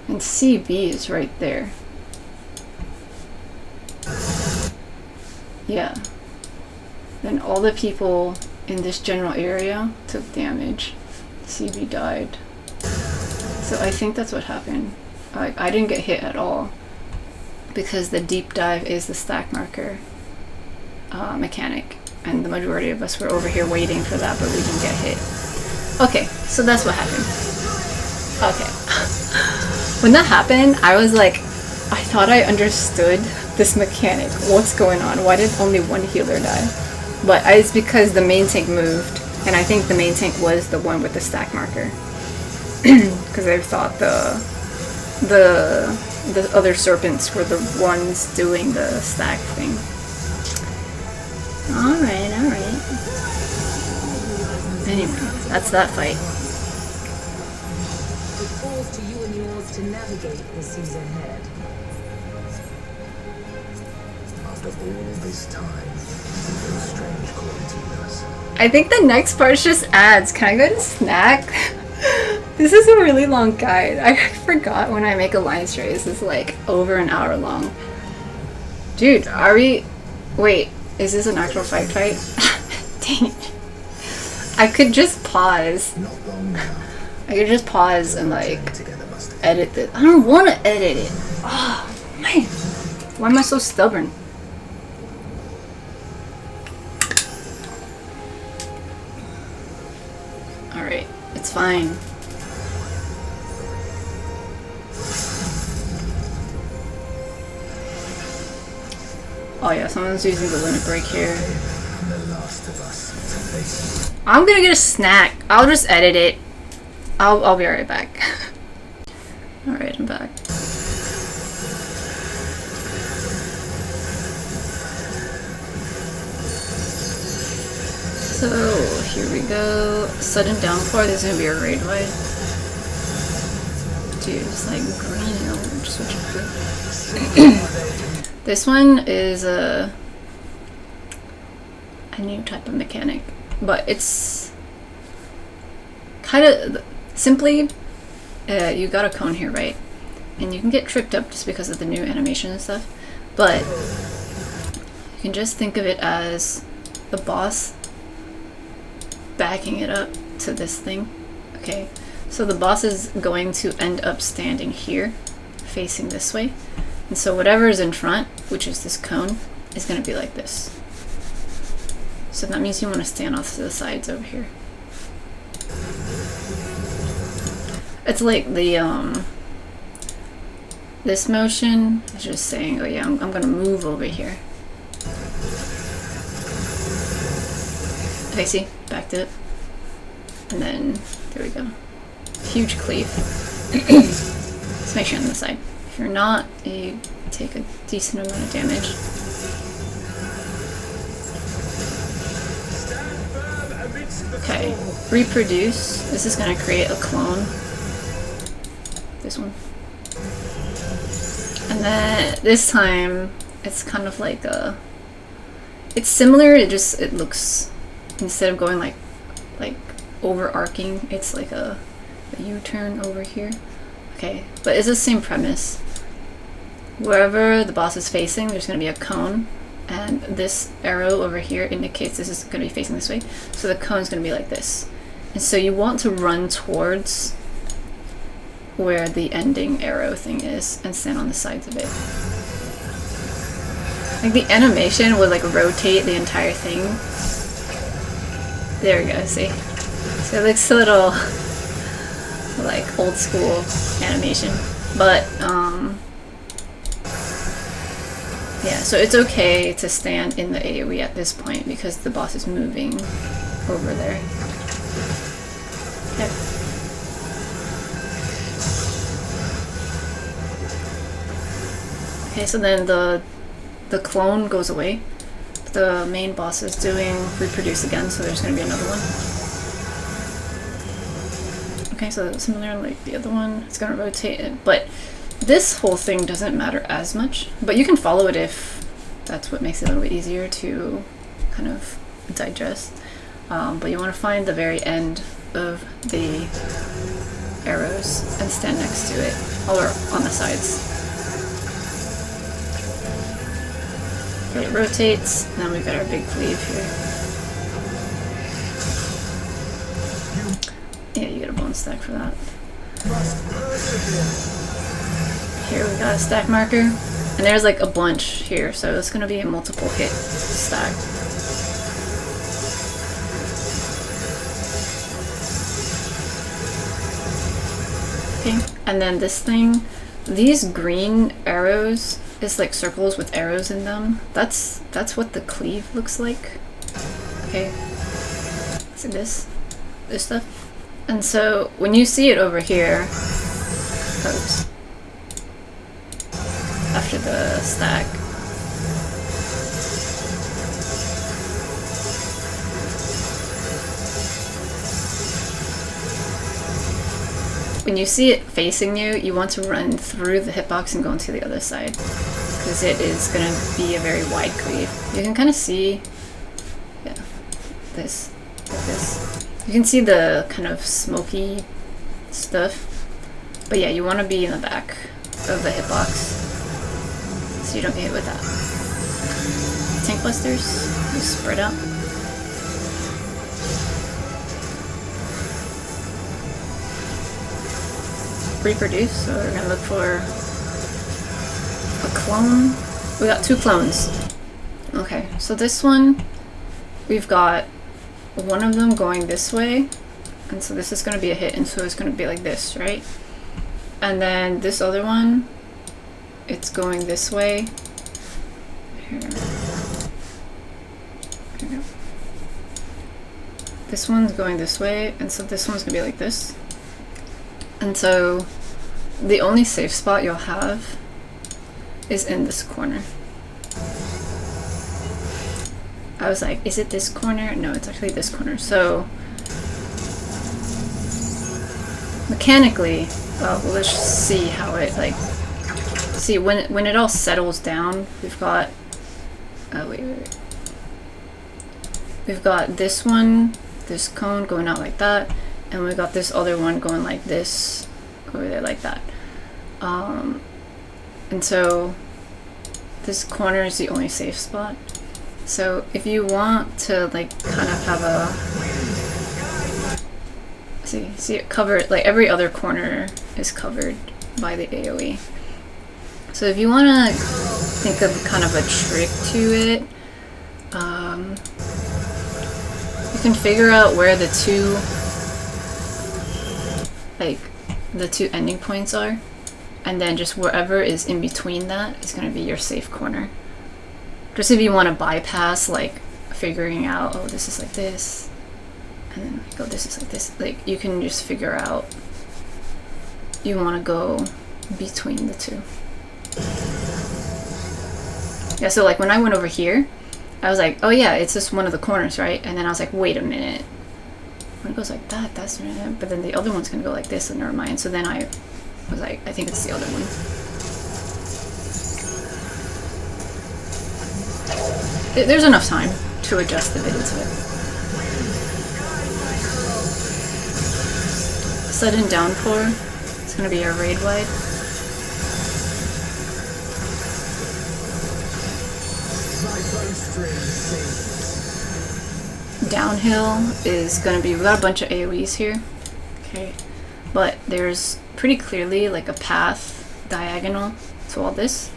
And CB is right there. Yeah. Then all the people in this general area took damage. CB died. So I think that's what happened. Like, I didn't get hit at all because the deep dive is the stack marker mechanic, and the majority of us were over here waiting for that, but we didn't get hit. Okay, so that's what happened. Okay. When that happened, I was like, I thought I understood this mechanic. What's going on? Why did only one healer die? But it's because the main tank moved, and I think the main tank was the one with the stack marker. Because I thought the other serpents were the ones doing the stack thing. Alright, alright. Anyway, that's that fight. It falls to you and yours to navigate the seas ahead. After all this time, those strange quarantines. I think the next part is just ads. Can I go to snack? This is a really long guide. I forgot when I make alliance race, it's like over an hour long. Dude, are we... Wait, is this an actual fight? Dang it. I could just pause. Not long now. I could just pause and like edit this. I don't want to edit it. Oh, man. Why am I so stubborn? Alright, it's fine. Oh yeah, someone's using the limit break here. The last rest of us to face. I'm gonna get a snack. I'll just edit it. I'll be right back. Alright, I'm back. So here we go. Sudden downpour. There's gonna be a raid wide. Dude, it's like green. I'll switch it. This one is a new type of mechanic, but it's kind of simply you got a cone here, right? And you can get tripped up just because of the new animation and stuff, but you can just think of it as the boss backing it up to this thing. Okay, so the boss is going to end up standing here facing this way, and so whatever is in front, which is this cone, is going to be like this. So that means you want to stand off to the sides over here. It's like the this motion is just saying, oh yeah, I'm gonna move over here. Okay, see? Backed it. And then, there we go. Huge cleave. Let's make sure on the side. If you're not, you take a decent amount of damage. Okay, reproduce. This is gonna create a clone. This one. And then this time it's kind of like a, it's similar, it looks, instead of going like overarching, it's like a U-turn over here. Okay, but it's the same premise. Wherever the boss is facing, there's going to be a cone, and this arrow over here indicates this is going to be facing this way, so the cone is going to be like this. And so you want to run towards where the ending arrow thing is and stand on the sides of it. Like the animation would like rotate the entire thing. There we go, see? So it looks a little like old school animation. But yeah, so it's okay to stand in the AoE at this point because the boss is moving over there. Yep. Okay, so then the clone goes away. The main boss is doing reproduce again, so there's going to be another one. Okay, so similar like the other one, it's going to rotate it, but this whole thing doesn't matter as much, but you can follow it if that's what makes it a little bit easier to kind of digest. But you want to find the very end of the arrows and stand next to it, or on the sides. Okay, it rotates, and then we've got our big cleave here. Yeah, you get a bonus stack for that. Here we got a stack marker, and there's like a bunch here, so it's going to be a multiple hit stack. Okay, and then this thing, these green arrows is like circles with arrows in them. That's what the cleave looks like. Okay, see this stuff? And so when you see it over here, oops, after the stack, when you see it facing you, you want to run through the hitbox and go into the other side, because it is going to be a very wide cleave. You can kind of see, yeah, this, like this. You can see the kind of smoky stuff, but yeah, you want to be in the back of the hitbox so you don't get hit with that. Tank busters, just spread out. Reproduce, so we're gonna look for a clone. We got 2 clones. Okay, so this one, we've got one of them going this way, and so this is going to be a hit, and so it's going to be like this, right? And then this other one, it's going this way. Here we go. this one's going this way, and so this one's gonna be like this. And so the only safe spot you'll have is in this corner. I was like, is it this corner? No, it's actually this corner. So mechanically, let's see how it like. See when it all settles down, we've got. Wait. We've got this one, this cone going out like that, and we've got this other one going like this over there like that. And so this corner is the only safe spot. So if you want to like kind of have a see it covered, like every other corner is covered by the AoE. So if you want to think of kind of a trick to it, you can figure out where the two ending points are, and then just wherever is in between that is going to be your safe corner. Just if you want to bypass like figuring out, oh, this is like this, and then like, oh, this is like this, like you can just figure out you want to go between the two. Yeah, so like when I went over here, I was like, oh yeah, it's just one of the corners, right? And then I was like, wait a minute. When it goes like that, that's right. But then the other one's gonna go like this, and never mind. So then I was like, I think it's the other one. There's enough time to adjust the video to it. Sudden downpour. It's gonna be our raid wide. Downhill is going to be, we got a bunch of AoEs here, okay, but there's pretty clearly like a path diagonal to all this,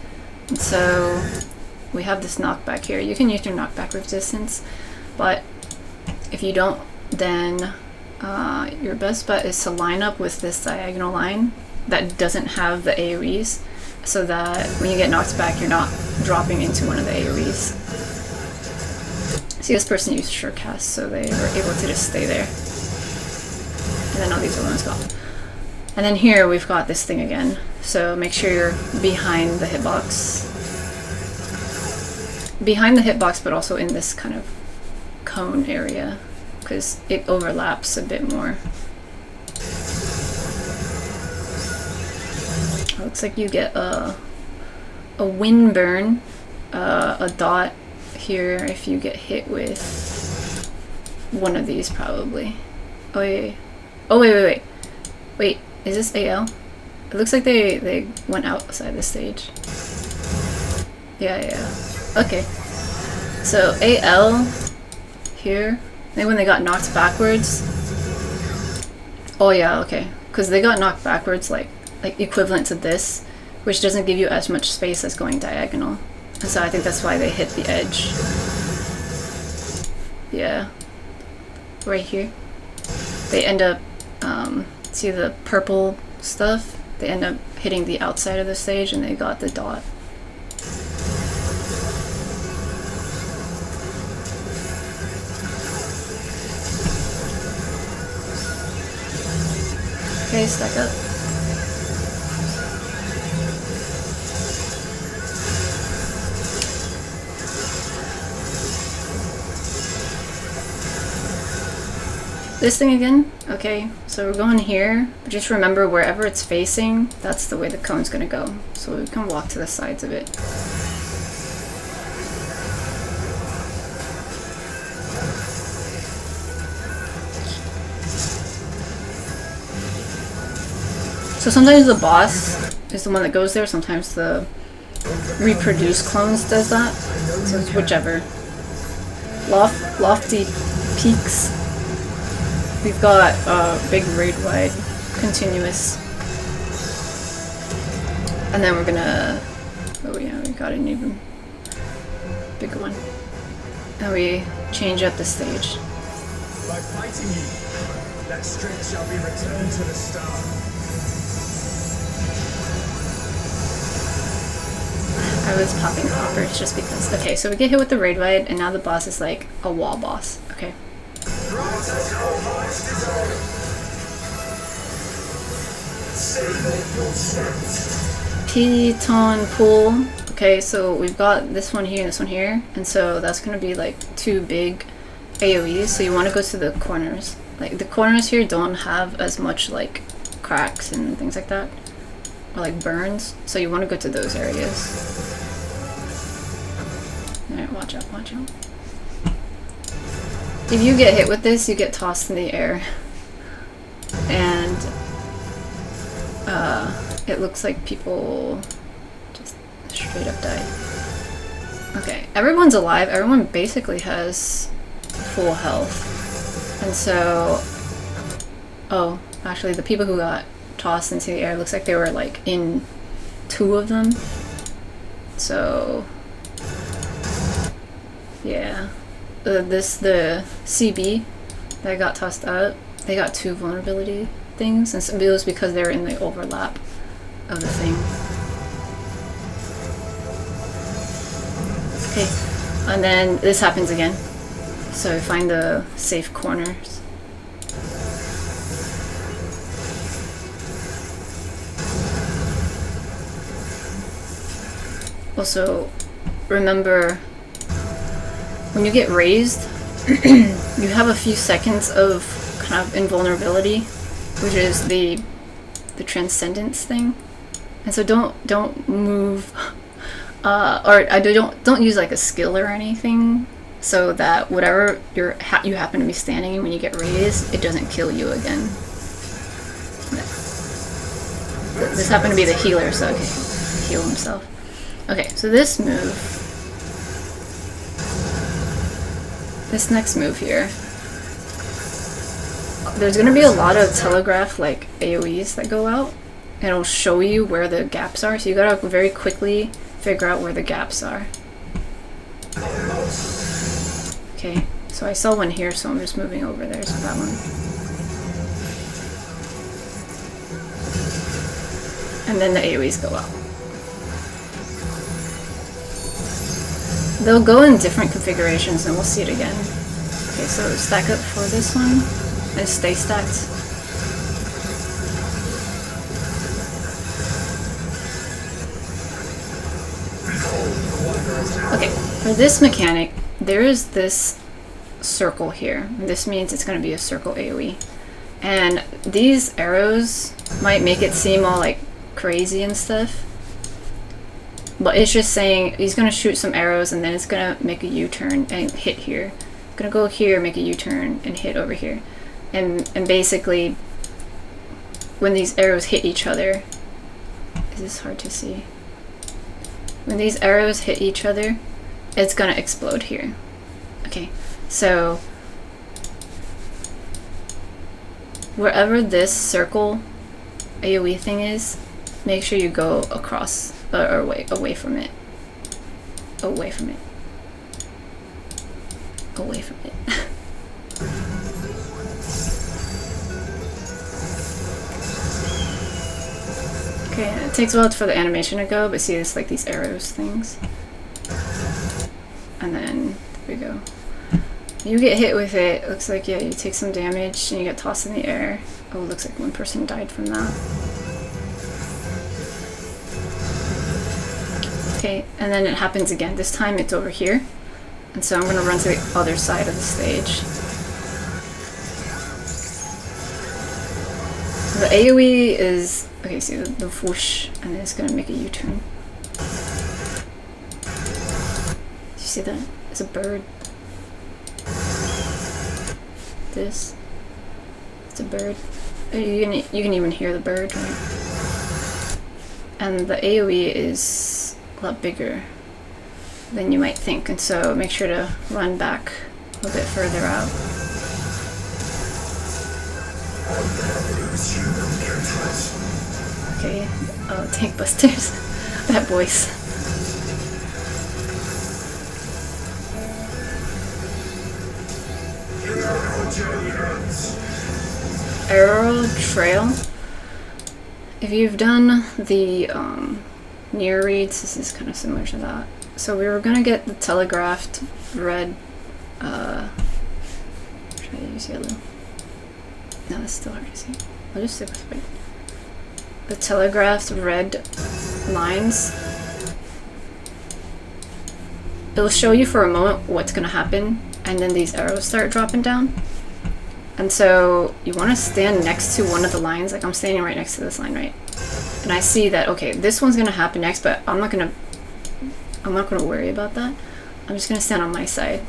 and so we have this knockback here. You can use your knockback resistance, but if you don't, then your best bet is to line up with this diagonal line that doesn't have the AoEs, so that when you get knocked back, you're not dropping into one of the AoEs. See, this person used Surecast, so they were able to just stay there. And then all these other ones go. And then here we've got this thing again. So make sure you're behind the hitbox. Behind the hitbox, but also in this kind of cone area, because it overlaps a bit more. Looks like you get a wind burn, a dot here if you get hit with one of these, probably. Oh yeah. Oh wait. Wait, is this AL? It looks like they went outside the stage. Yeah. Okay. So AL here. I think when they got knocked backwards. Oh yeah, okay. Because they got knocked backwards like equivalent to this, which doesn't give you as much space as going diagonal. And so I think that's why they hit the edge. Yeah. Right here. They end up, see the purple stuff? They end up hitting the outside of the stage and they got the dot. Okay, stack up. This thing again? Okay, so we're going here, but just remember wherever it's facing, that's the way the cone's gonna go. So we can walk to the sides of it. So sometimes the boss is the one that goes there, sometimes the reproduce clones does that. So it's whichever. Lofty peaks. We've got big raid wide, continuous. And then we're gonna, oh yeah, we got an even bigger one. And we change up the stage. By fighting you, that strength shall be returned to the star. I was popping hoppers just because. Okay, so we get hit with the raid wide, and now the boss is like a wall boss. Okay. Piton pool. Okay, so we've got this one here and this one here, and so that's gonna be like two big AoEs. So you want to go to the corners. Like the corners here don't have as much like cracks and things like that, or like burns. So you want to go to those areas. Alright, watch out, watch out. If you get hit with this, you get tossed in the air. And it looks like people just straight up died. Okay, everyone's alive. Everyone basically has full health. And so... Oh, actually the people who got tossed into the air, looks like they were like in two of them. So... Yeah. The CB that got tossed out, they got two vulnerability things, and it was because they were in the overlap of the thing. Okay, and then this happens again. So find the safe corners. Also, remember, when you get raised, you have a few seconds of kind of invulnerability, which is the transcendence thing. And so don't move, don't use like a skill or anything, so that whatever you happen to be standing in when you get raised, it doesn't kill you again. This happened to be the healer, so okay, heal himself. Okay, so this move, this next move here, there's gonna be a lot of telegraph like AoEs that go out, and it'll show you where the gaps are, so you gotta very quickly figure out where the gaps are. Okay, so I saw one here, so I'm just moving over there, so that one. And then the AoEs go out. They'll go in different configurations, and we'll see it again. Okay, so stack up for this one, and stay stacked. Okay, for this mechanic, there is this circle here. This means it's going to be a circle AoE. And these arrows might make it seem all like crazy and stuff, but it's just saying he's going to shoot some arrows and then it's going to make a U-turn and hit here. It's going to go here, make a U-turn, and hit over here. And basically, when these arrows hit each other, is this hard to see? When these arrows hit each other, it's going to explode here. Okay, so wherever this circle AoE thing is, make sure you go across or away from it. Away from it. Away from it. Okay, it takes a while for the animation to go, but see, it's like these arrows things. And then, there we go. You get hit with it, looks like, yeah, you take some damage and you get tossed in the air. Oh, looks like one person died from that. Okay, and then it happens again. This time it's over here. And so I'm going to run to the other side of the stage. The AoE is, okay, see the whoosh, and then it's going to make a U-turn. You see that? It's a bird. This. It's a bird. You can even hear the bird, right? And the AoE is a lot bigger than you might think, and so make sure to run back a little bit further out. Okay, oh, tank busters. That voice. Arrow Trail. If you've done the near reads, this is kind of similar to that. So we were gonna get the telegraphed red. Trying Try to use yellow. No, that's still hard to see. I'll just stick with white. The telegraphed red lines. It'll show you for a moment what's going to happen, and then these arrows start dropping down. And so you want to stand next to one of the lines. Like I'm standing right next to this line, right? And I see that, okay, this one's going to happen next, but I'm not going to worry about that. I'm just going to stand on my side,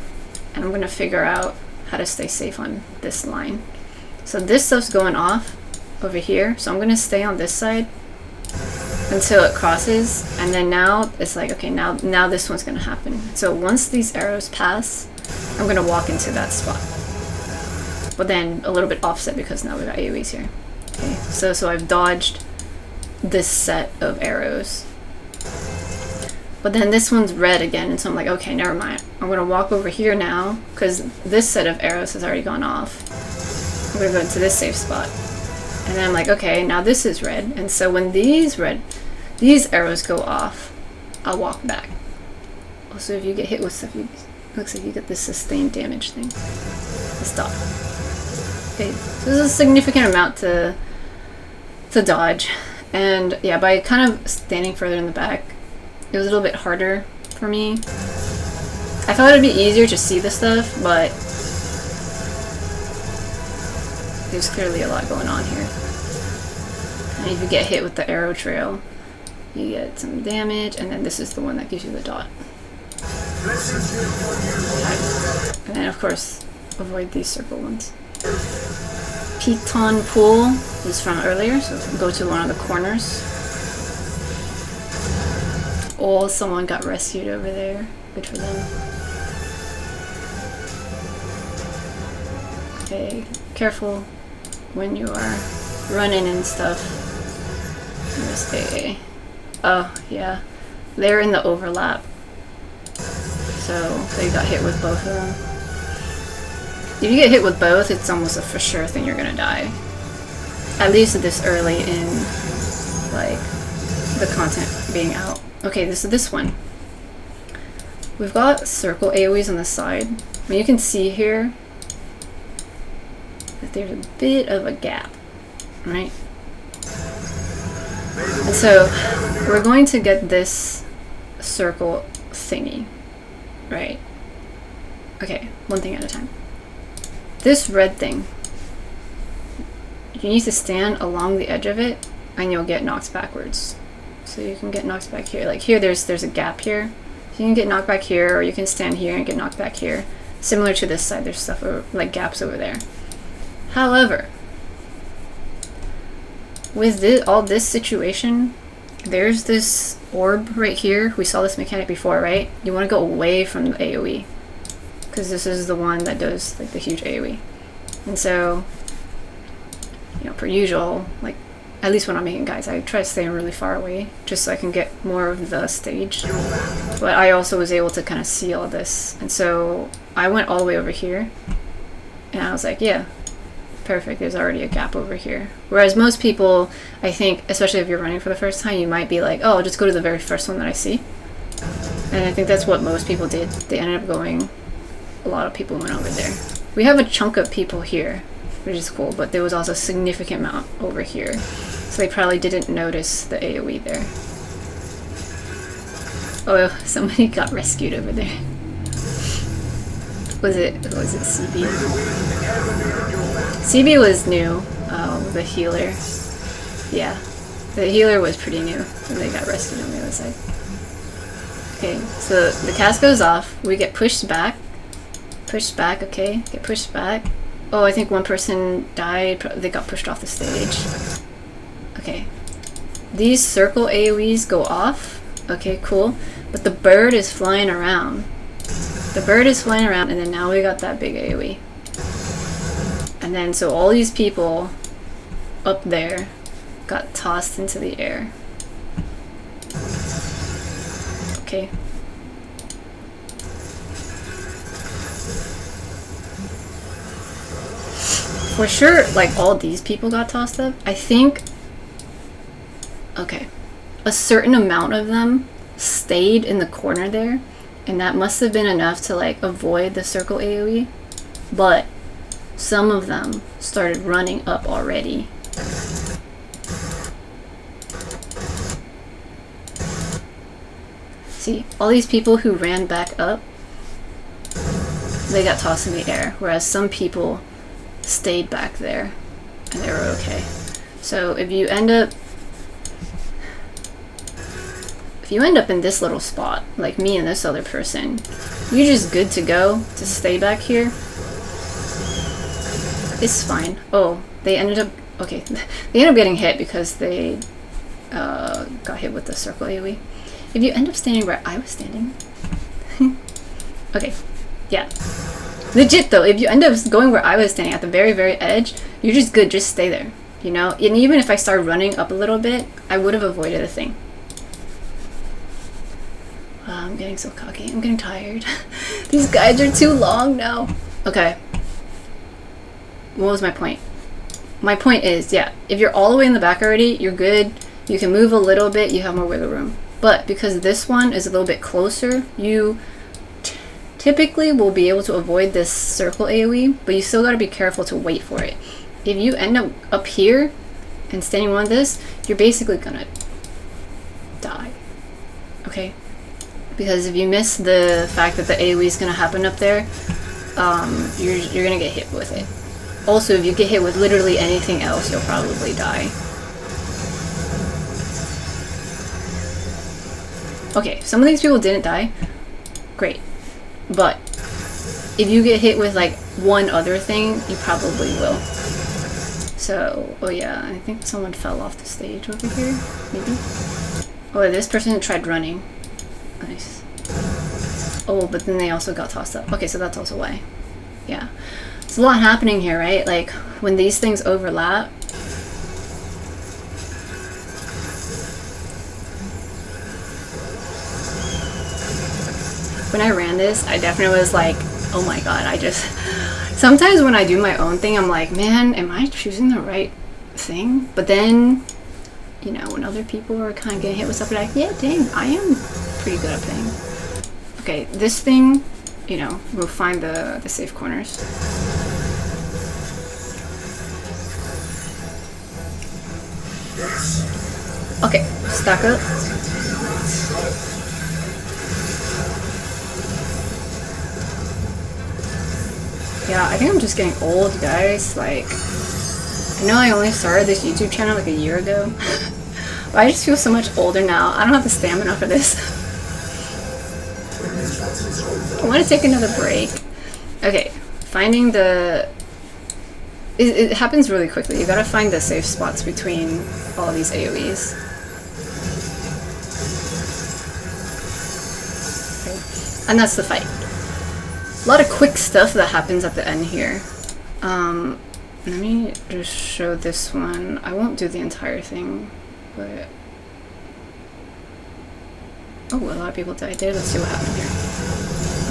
and I'm going to figure out how to stay safe on this line. So this stuff's going off over here, so I'm going to stay on this side until it crosses, and then now it's like, okay, now this one's going to happen. So once these arrows pass, I'm going to walk into that spot. But then a little bit offset because now we got AoEs here. Okay, so I've dodged this set of arrows. But then this one's red again, and so I'm like, okay, never mind. I'm going to walk over here now, because this set of arrows has already gone off. I'm going to go into this safe spot. And then I'm like, okay, now this is red. And so when these arrows go off, I'll walk back. Also, if you get hit with stuff, it looks like you get this sustained damage thing. Stop. Okay, so this is a significant amount to dodge. And yeah, by kind of standing further in the back, it was a little bit harder for me. I thought it'd be easier to see the stuff, but there's clearly a lot going on here. And if you get hit with the arrow trail, you get some damage, and then this is the one that gives you the dot. And then of course, avoid these circle ones. Piton Pool is from earlier, so go to one of the corners. Oh, someone got rescued over there. Good for them. Okay, careful when you are running and stuff. There's AA. Oh, yeah. They're in the overlap. So they got hit with both of them. If you get hit with both, it's almost a for sure thing you're gonna die. At least this early in, like, the content being out. Okay, this is this one. We've got circle AoEs on the side. I mean, you can see here that there's a bit of a gap, right? And so we're going to get this circle thingy, right? Okay, one thing at a time. This red thing, you need to stand along the edge of it and you'll get knocked backwards. So you can get knocked back here. Like here, there's a gap here. So you can get knocked back here, or you can stand here and get knocked back here. Similar to this side, there's stuff over, like gaps over there. However, with all this situation, there's this orb right here. We saw this mechanic before, right? You want to go away from the AoE, because this is the one that does like the huge AoE. And so, you know, per usual, like at least when I'm making guides, I try to stay really far away just so I can get more of the stage. But I also was able to kind of see all this, and so I went all the way over here, and I was like, yeah, perfect, there's already a gap over here. Whereas most people, I think, especially if you're running for the first time, you might be like, oh, I'll just go to the very first one that I see. And I think that's what most people did. They ended up going, a lot of people went over there. We have a chunk of people here, which is cool, but there was also a significant amount over here. So they probably didn't notice the AoE there. Oh, somebody got rescued over there. Was it CB? CB was new, the healer. Yeah, the healer was pretty new when they got rescued on the other side. Okay, so the cast goes off, we get pushed back, okay, get pushed back. Oh, I think one person died, they got pushed off the stage. Okay, these circle AoEs go off, okay, cool, but the bird is flying around. The bird is flying around, and then now we got that big AoE. And then, so all these people up there got tossed into the air. Okay. For sure, like, all these people got tossed up. I think, okay, a certain amount of them stayed in the corner there, and that must have been enough to, like, avoid the circle AoE. But some of them started running up already. See, all these people who ran back up, they got tossed in the air, whereas some people stayed back there and they were okay. So if you end up in this little spot, like me and this other person, you're just good to go to stay back here. It's fine. Oh, they ended up, okay, they ended up getting hit because they got hit with the circle AoE. If you end up standing where I was standing, okay, yeah. Legit though, if you end up going where I was standing at the very, very edge, you're just good, just stay there, you know? And even if I started running up a little bit, I would have avoided a thing. I'm getting so cocky, I'm getting tired. These guides are too long now. Okay. What was my point? My point is, yeah, if you're all the way in the back already, you're good. You can move a little bit, you have more wiggle room. But because this one is a little bit closer, you typically will be able to avoid this circle AoE, but you still gotta be careful to wait for it. If you end up here and standing on this, you're basically gonna die. Okay? Because if you miss the fact that the AoE is gonna happen up there, you're gonna get hit with it. Also, if you get hit with literally anything else, you'll probably die. Okay, some of these people didn't die. Great. But if you get hit with like one other thing, you probably will. So, oh yeah, I think someone fell off the stage over here, maybe? Oh, this person tried running. Nice. Oh, but then they also got tossed up. Okay, so that's also why. Yeah. There's a lot happening here, right? Like, when these things overlap, when I ran this, I definitely was like, oh my god, sometimes when I do my own thing, I'm like, man, am I choosing the right thing? But then, you know, when other people are kind of getting hit with stuff, like, yeah, dang, I am pretty good at thing. Okay, this thing, you know, we'll find the safe corners. Okay, stack up. Yeah, I think I'm just getting old, guys. Like, I know I only started this YouTube channel like a year ago, but I just feel so much older now. I don't have the stamina for this. I want to take another break. Okay, finding the... It happens really quickly. You gotta find the safe spots between all these AoEs. Okay. And that's the fight. A lot of quick stuff that happens at the end here. Let me just show this one. I won't do the entire thing, but... Oh, a lot of people died there. Let's see what happened here.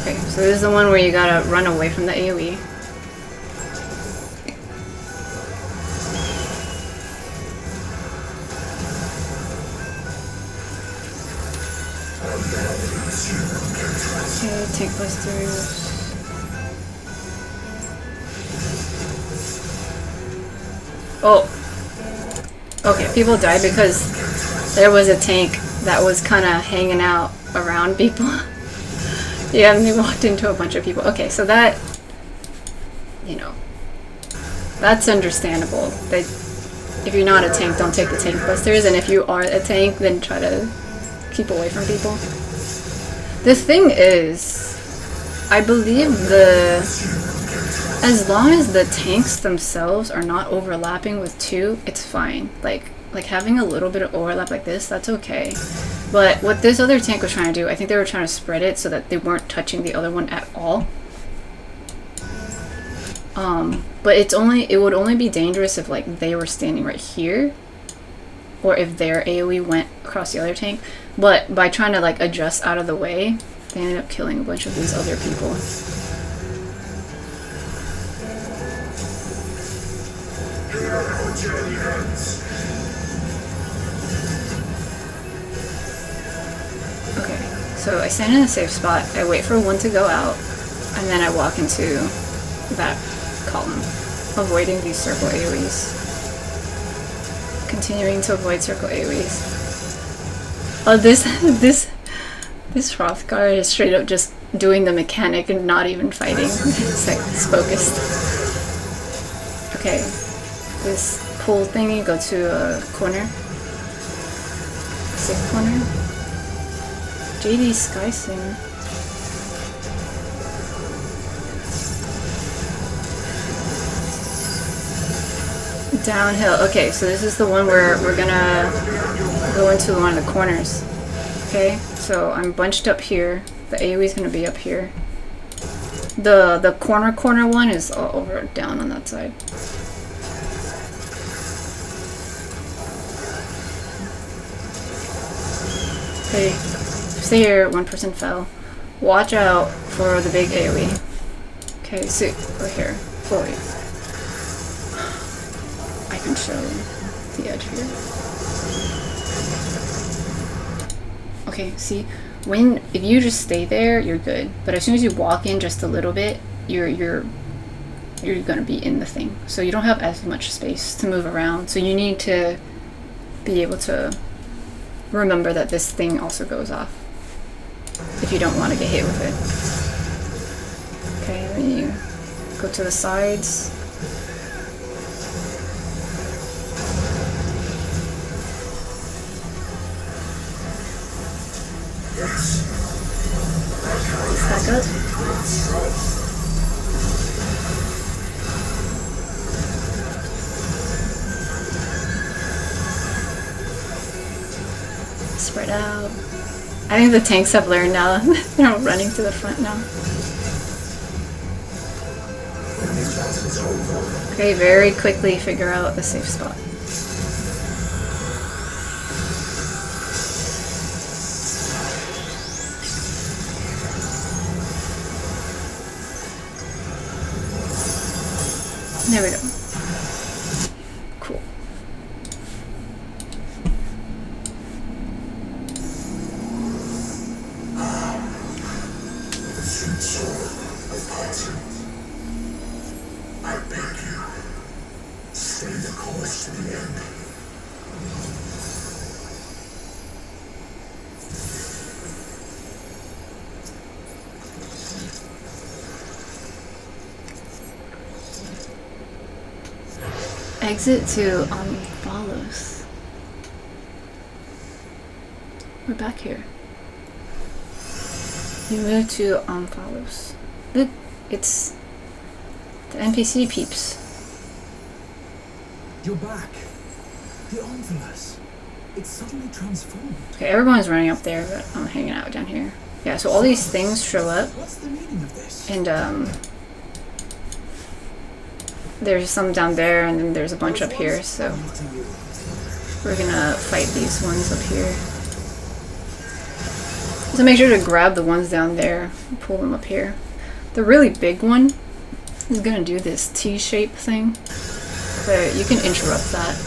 Okay, so this is the one where you gotta run away from the AoE. Okay, tank busters. Oh. Okay, people died because there was a tank that was kind of hanging out around people. Yeah, and they walked into a bunch of people. Okay, so that, you know, that's understandable. That if you're not a tank, don't take the tank busters, and if you are a tank, then try to keep away from people. The thing is, I believe as long as the tanks themselves are not overlapping with two, it's fine. Like having a little bit of overlap like this, that's okay. But what this other tank was trying to do, I think they were trying to spread it so that they weren't touching the other one at all. But it would only be dangerous if like they were standing right here, or if their AoE went across the other tank. But by trying to like adjust out of the way, they ended up killing a bunch of these other people. Okay, so I stand in a safe spot, I wait for one to go out, and then I walk into that column. avoiding these circle AoEs. Continuing to avoid circle AoEs. Oh, this Hrothgar is straight up just doing the mechanic and not even fighting. It's like, it's focused. Okay, this pull thingy, go to a corner. Safe corner. JD Sky Singer. Downhill. Okay, so this is the one where we're gonna go into one of the corners. Okay, so I'm bunched up here. The AoE is gonna be up here. The corner one is all over down on that side. Okay, stay here. One person fell. Watch out for the big AoE. Okay, so we're here. Oh wait. I can show the edge here. Okay, see, if you just stay there, you're good. But as soon as you walk in just a little bit, you're gonna be in the thing. So you don't have as much space to move around. So you need to be able to remember that this thing also goes off if you don't want to get hit with it. Okay, then you go to the sides. Back up. Spread out. I think the tanks have learned now. They're all running to the front now. Okay, very quickly figure out a safe spot. There we go. Cool. The sweet soul of Python. I beg you, stay the course to the end. Exit to follows. We're back here. You move to follows. Look, it's the NPC peeps. You're back. The Omnibus. It's suddenly transformed. Okay, everyone's running up there, but I'm hanging out down here. Yeah, so all these things show up. What's the meaning of this? And there's some down there, and then there's a bunch up here, so we're gonna fight these ones up here. So make sure to grab the ones down there and pull them up here. The really big one is gonna do this T-shape thing, but you can interrupt that.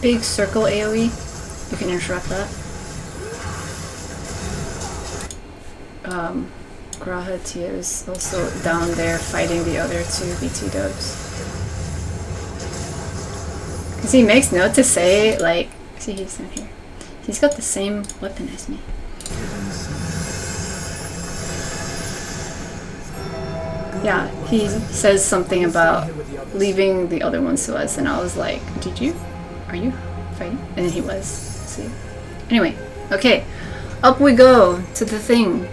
Big circle AoE, you can interrupt that. Grahatia is also down there fighting the other two BT doves. Because he makes note to say, like, see, he's down here. He's got the same weapon as me. Yeah, he says something about leaving the other ones to us, and I was like, are you fighting? And then he was. See? Anyway, okay. Up we go to the thing.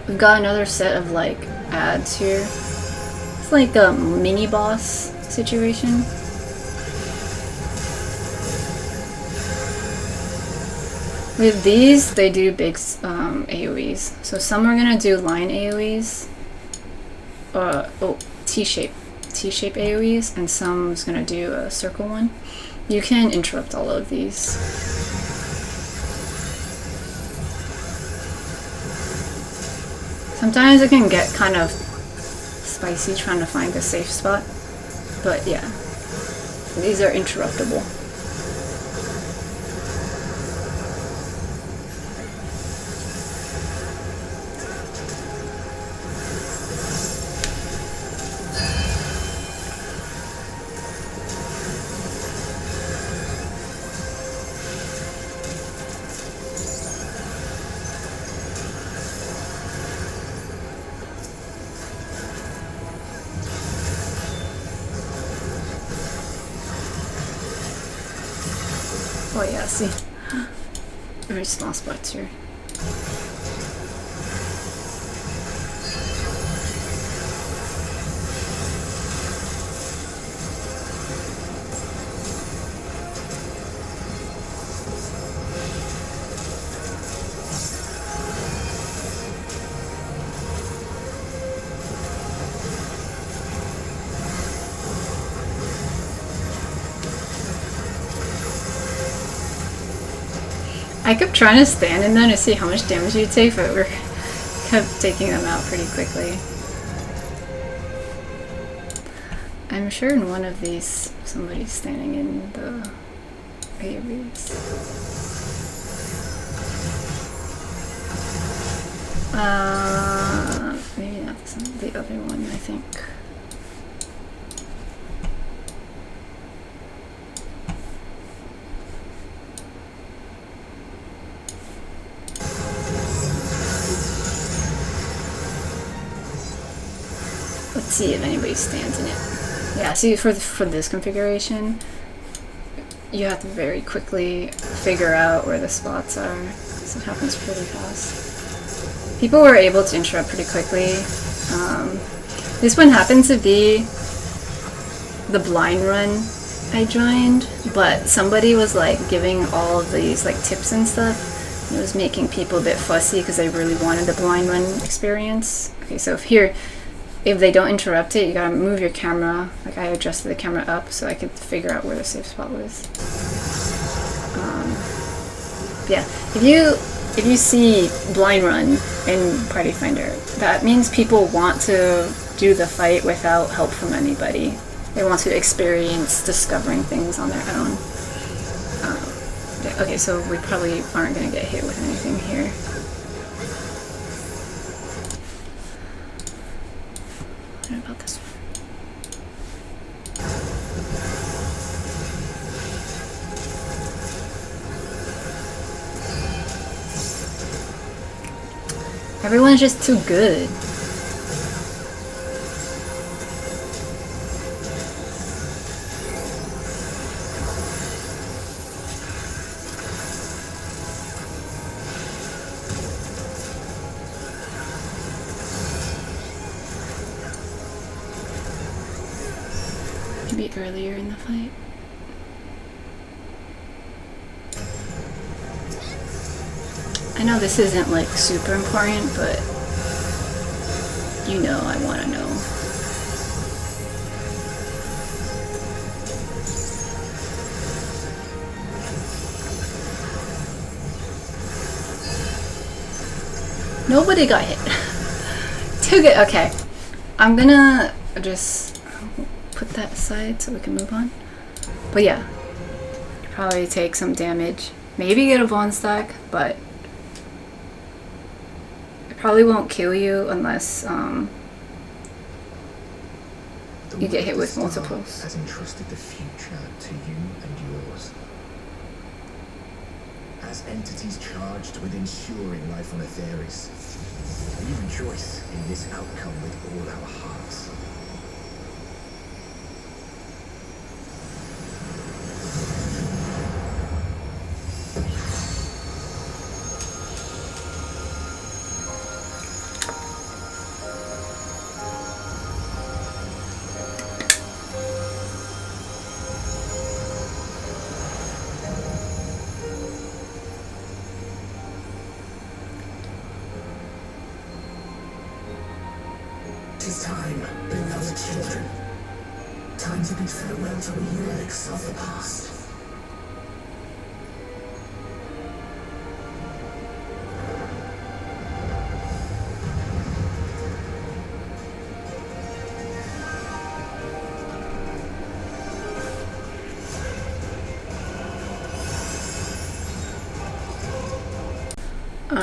We've got another set of like ads here. It's like a mini boss situation. With these, they do big AoEs. So some are gonna do line AoEs. T-shape AoEs, and some's gonna do a circle one. You can interrupt all of these. Sometimes it can get kind of spicy trying to find a safe spot, but yeah, these are interruptible. Oh yeah, see, very small spots here. I kept trying to stand in them to see how much damage you'd take, but we kept taking them out pretty quickly. I'm sure in one of these somebody's standing in the Aries. Maybe not the other one, I think. Let's see if anybody stands in it. Yeah, see, for this configuration, you have to very quickly figure out where the spots are, because it happens pretty fast. People were able to interrupt pretty quickly. This one happened to be the blind run I joined, but somebody was like giving all of these like tips and stuff. It was making people a bit fussy because they really wanted the blind run experience. Okay, so if they don't interrupt it, you gotta move your camera. Like I adjusted the camera up so I could figure out where the safe spot was. Yeah, if you see blind run in Party Finder, that means people want to do the fight without help from anybody. They want to experience discovering things on their own. Yeah, okay, so we probably aren't gonna get hit with anything here. What about this one? Everyone's just too good. Maybe earlier in the fight. I know this isn't like super important, but you know I want to know. Nobody got hit. Too good. Okay. I'm gonna just put that aside so we can move on. But yeah, probably take some damage. Maybe get a Von stack, but it probably won't kill you unless you get hit with multiples. Has entrusted the future to you and yours. As entities charged with ensuring life on Etheris, we rejoice in this outcome with all our hearts. Tis time, beloved children. Time to bid farewell to the relics of the past.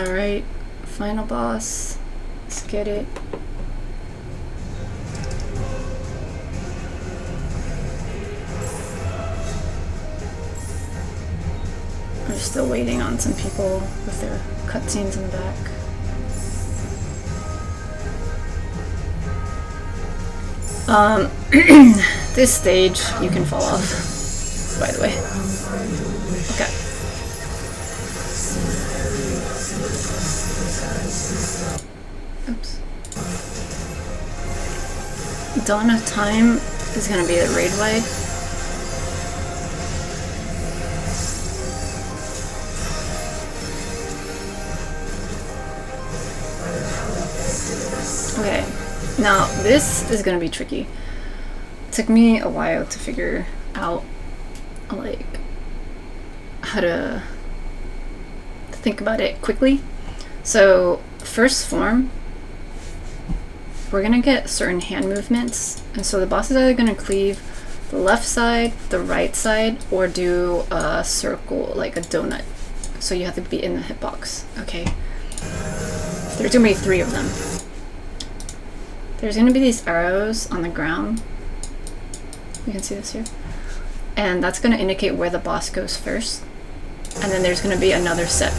Alright, final boss. Let's get it. We're still waiting on some people with their cutscenes in the back. This stage you can fall off, by the way. Okay. Oops. Dawn of Time is gonna be the raid wide. Okay, now this is gonna be tricky. It took me a while to figure out like how to think about it quickly. So first form, we're gonna get certain hand movements, and so the boss is either gonna cleave the left side, the right side, or do a circle, like a donut. So you have to be in the hitbox, okay? There's gonna be 3 of them. There's gonna be these arrows on the ground. You can see this here. And that's gonna indicate where the boss goes first. And then there's gonna be another set.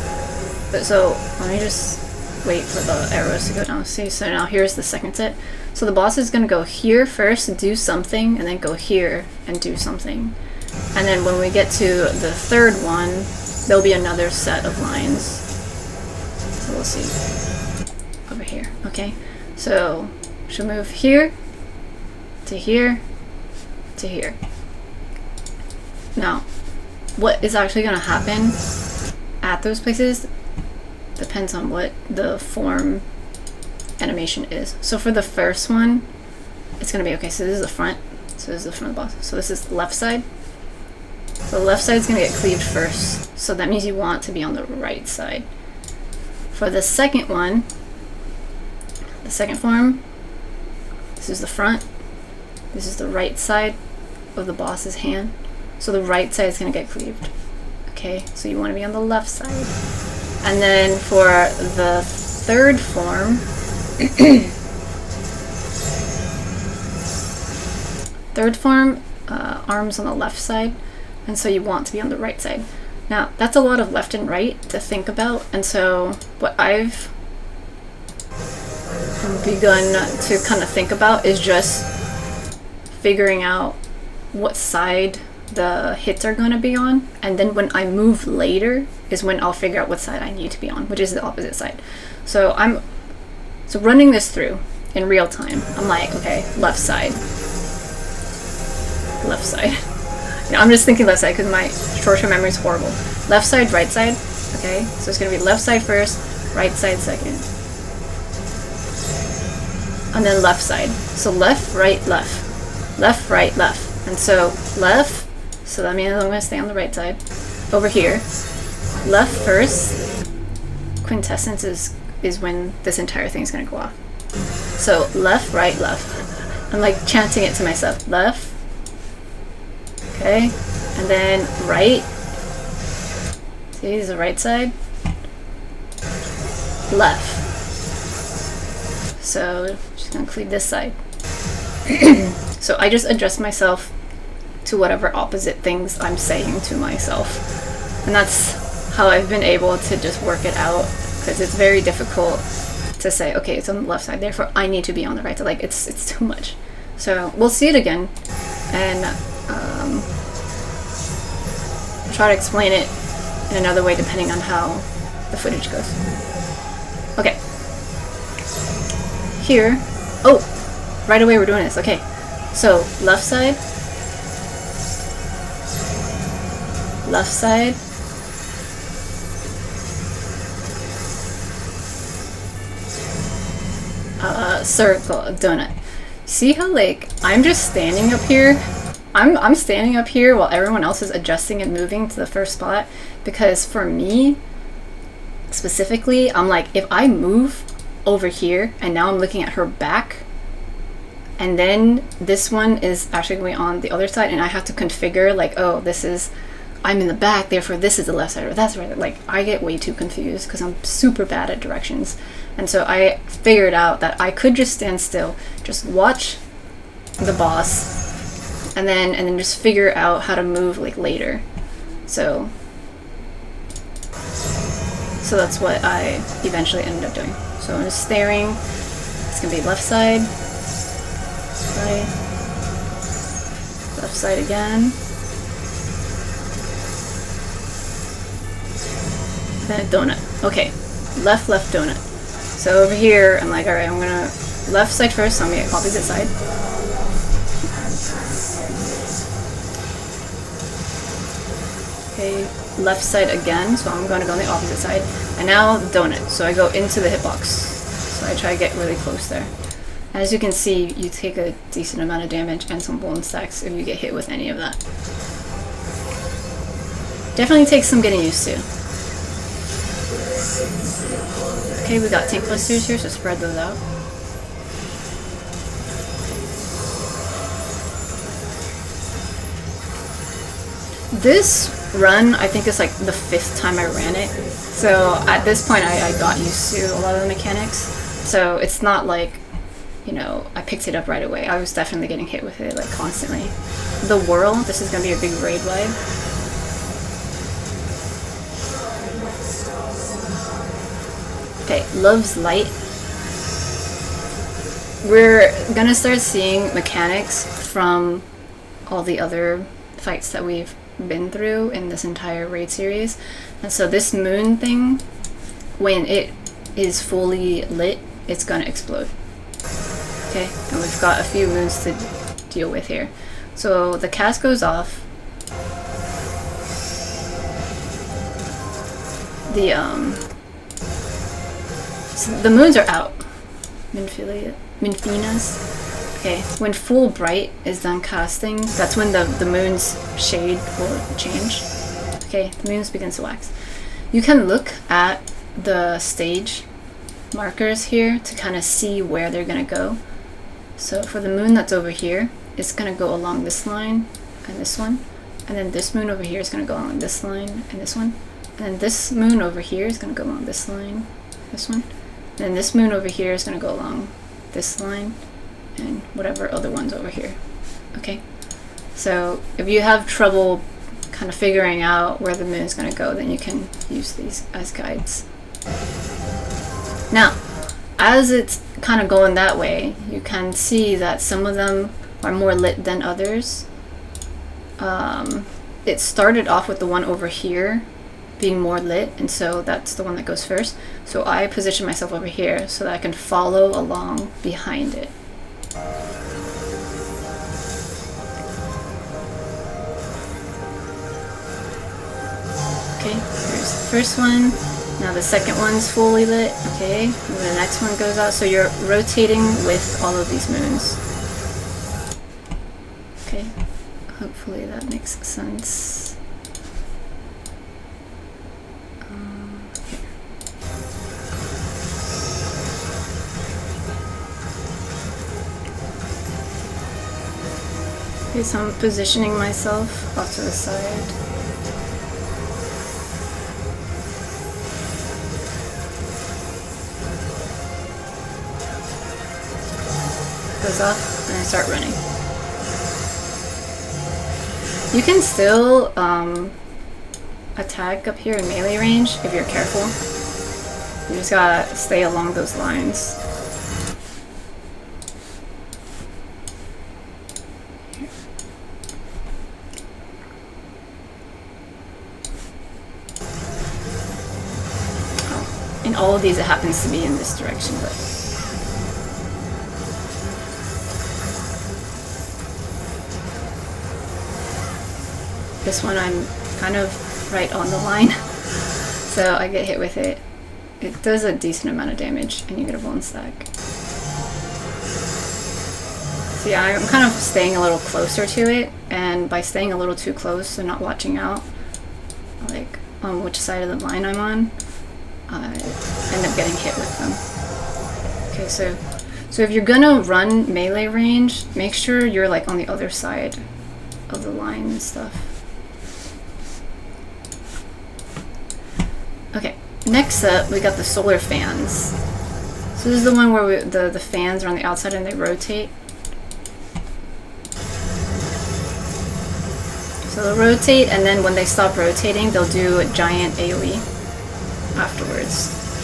So let me just wait for the arrows to go down. See, so now here's the second set. So the boss is gonna go here first, do something, and then go here and do something. And then when we get to the third one, there'll be another set of lines. So we'll see. Over here, okay? So she'll move here, to here, to here. Now, what is actually gonna happen at those places depends on what the form animation is. So for the first one, it's gonna be, okay, so this is the front. So this is the front of the boss. So this is the left side. So the left side is gonna get cleaved first. So that means you want to be on the right side. For the second one, the second form, this is the front. This is the right side of the boss's hand. So the right side is gonna get cleaved. Okay, so you wanna be on the left side. And then for the third form, arms on the left side, and so you want to be on the right side. Now, that's a lot of left and right to think about, and so what I've begun to kind of think about is just figuring out what side the hits are going to be on, and then when I move later is when I'll figure out what side I need to be on, which is the opposite side. So I'm running this through in real time. I'm like, okay, left side. You know, I'm just thinking left side because my short-term memory is horrible. Left side, right side. Okay, so it's gonna be left side first, right side second, and then left side. So left, right, left, left, right, left, and so left. So that means I'm gonna stay on the right side. Over here, left first. Quintessence is when this entire thing is gonna go off. So left, right, left. I'm like chanting it to myself. Left. Okay, and then right. See, this is the right side. Left. So just gonna cleave this side. So I just adjust myself to whatever opposite things I'm saying to myself, and that's how I've been able to just work it out, because it's very difficult to say, okay, it's on the left side, therefore I need to be on the right side. Like it's too much. So we'll see it again and try to explain it in another way depending on how the footage goes. Okay. Here. Oh, right away we're doing this. Okay. So left side. Left side. Circle, donut. See how like I'm just standing up here? I'm standing up here while everyone else is adjusting and moving to the first spot, because for me specifically, I'm like, if I move over here and now I'm looking at her back, and then this one is actually going on the other side, and I have to configure like, oh, this is I'm in the back, therefore this is the left side or that's right. Like, I get way too confused because I'm super bad at directions. And so I figured out that I could just stand still, just watch the boss, and then just figure out how to move like later. So that's what I eventually ended up doing. So I'm just staring. It's gonna be left side, right, left side again, then a donut. Okay, left, donut. So over here, I'm like, all right, I'm gonna left side first, so I'm gonna get opposite side. Okay, left side again, so I'm gonna go on the opposite side. And now donut, so I go into the hitbox. So I try to get really close there. As you can see, you take a decent amount of damage and some bone stacks if you get hit with any of that. Definitely takes some getting used to. Okay, we got tank blisters here, so spread those out. This run, I think, is like the 5th time I ran it. So at this point, I got used to a lot of the mechanics. So it's not like, you know, I picked it up right away. I was definitely getting hit with it like constantly. The whirl, this is going to be a big raid vibe. Okay, Love's Light. We're going to start seeing mechanics from all the other fights that we've been through in this entire raid series. And so this moon thing, when it is fully lit, it's gonna explode. Okay, and we've got a few moons to deal with here. So the cast goes off. So the moons are out. Minfinas. Okay, when full bright is done casting, that's when the moon's shade will change. Okay, the moon begins to wax. You can look at the stage markers here to kind of see where they're going to go. So for the moon that's over here, it's going to go along this line and this one. And then this moon over here is going to go along this line and this one. And then this moon over here is going to go along this line, this one. And then this moon over here is going to go along this line and whatever other ones over here. Okay, so if you have trouble kind of figuring out where the moon is going to go, then you can use these as guides. Now, as it's kind of going that way, you can see that some of them are more lit than others. It started off with the one over here being more lit, and so that's the one that goes first. So I position myself over here so that I can follow along behind it. Okay, here's the first one. Now the second one's fully lit. Okay, and the next one goes out. So you're rotating with all of these moons. Okay, hopefully that makes sense. Here. Okay, so I'm positioning myself off to the side. Goes off and I start running. You can still attack up here in melee range if you're careful. You just gotta stay along those lines. Oh, in all of these it happens to be in this direction, but this one I'm kind of right on the line, so I get hit with it. It does a decent amount of damage and you get a bone stack. So yeah, I'm kind of staying a little closer to it, and by staying a little too close and not watching out like on which side of the line I'm on, I end up getting hit with them. Okay, so if you're gonna run melee range, make sure you're like on the other side of the line and stuff. Next up, we got the solar fans. So this is the one where the fans are on the outside and they rotate. So they'll rotate, and then when they stop rotating, they'll do a giant AoE afterwards.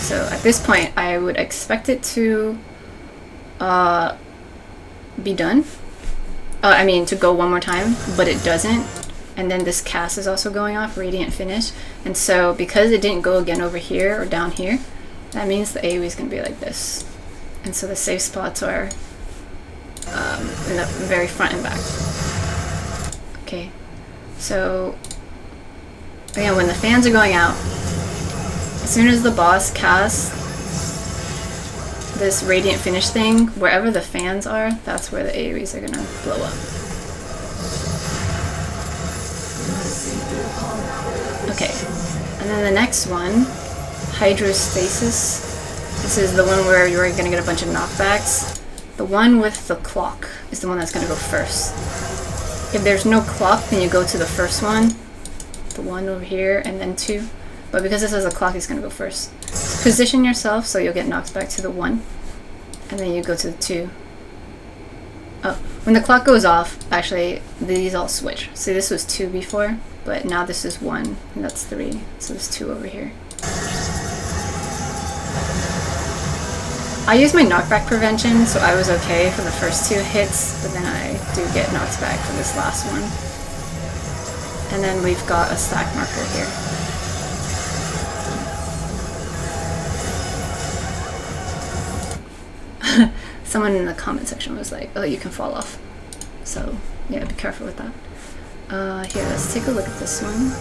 So at this point, I would expect it to be done. I mean, to go one more time, but it doesn't. And then this cast is also going off, Radiant Finish. And so because it didn't go again over here or down here, that means the AoE is going to be like this. And so the safe spots are in the very front and back. Okay, so again, when the fans are going out, as soon as the boss casts this Radiant Finish thing, wherever the fans are, that's where the AoEs are going to blow up. Okay, and then the next one, Hydrostasis. This is the one where you're going to get a bunch of knockbacks. The one with the clock is the one that's going to go first. If there's no clock, then you go to the first one, the one over here, and then 2. But because this has a clock, it's going to go first. So position yourself so you'll get knocked back to the 1, and then you go to the 2. Oh, when the clock goes off, actually, these all switch. See, this was 2 before, but now this is 1, and that's 3. So there's 2 over here. I use my knockback prevention, so I was okay for the first 2 hits, but then I do get knocked back for this last one. And then we've got a stack marker here. Someone in the comment section was like, oh, you can fall off. So, yeah, be careful with that. Here, let's take a look at this one.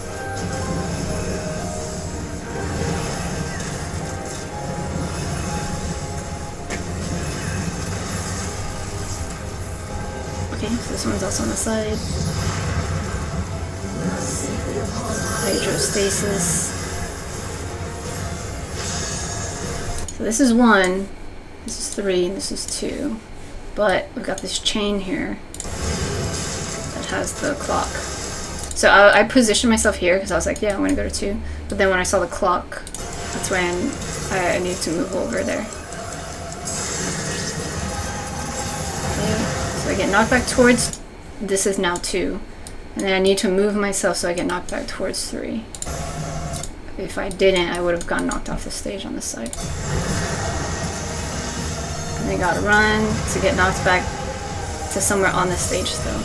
Okay, so this one's also on the side. Hydrostasis. So this is 1, this is 3, and this is 2. But we've got this chain here that has the clock. So I positioned myself here because I was like, yeah, I'm going to go to 2. But then when I saw the clock, that's when I needed to move over there. So I get knocked back towards, this is now 2. And then I need to move myself so I get knocked back towards 3. If I didn't, I would have gotten knocked off the stage on this side. And I gotta run to get knocked back to somewhere on the stage still.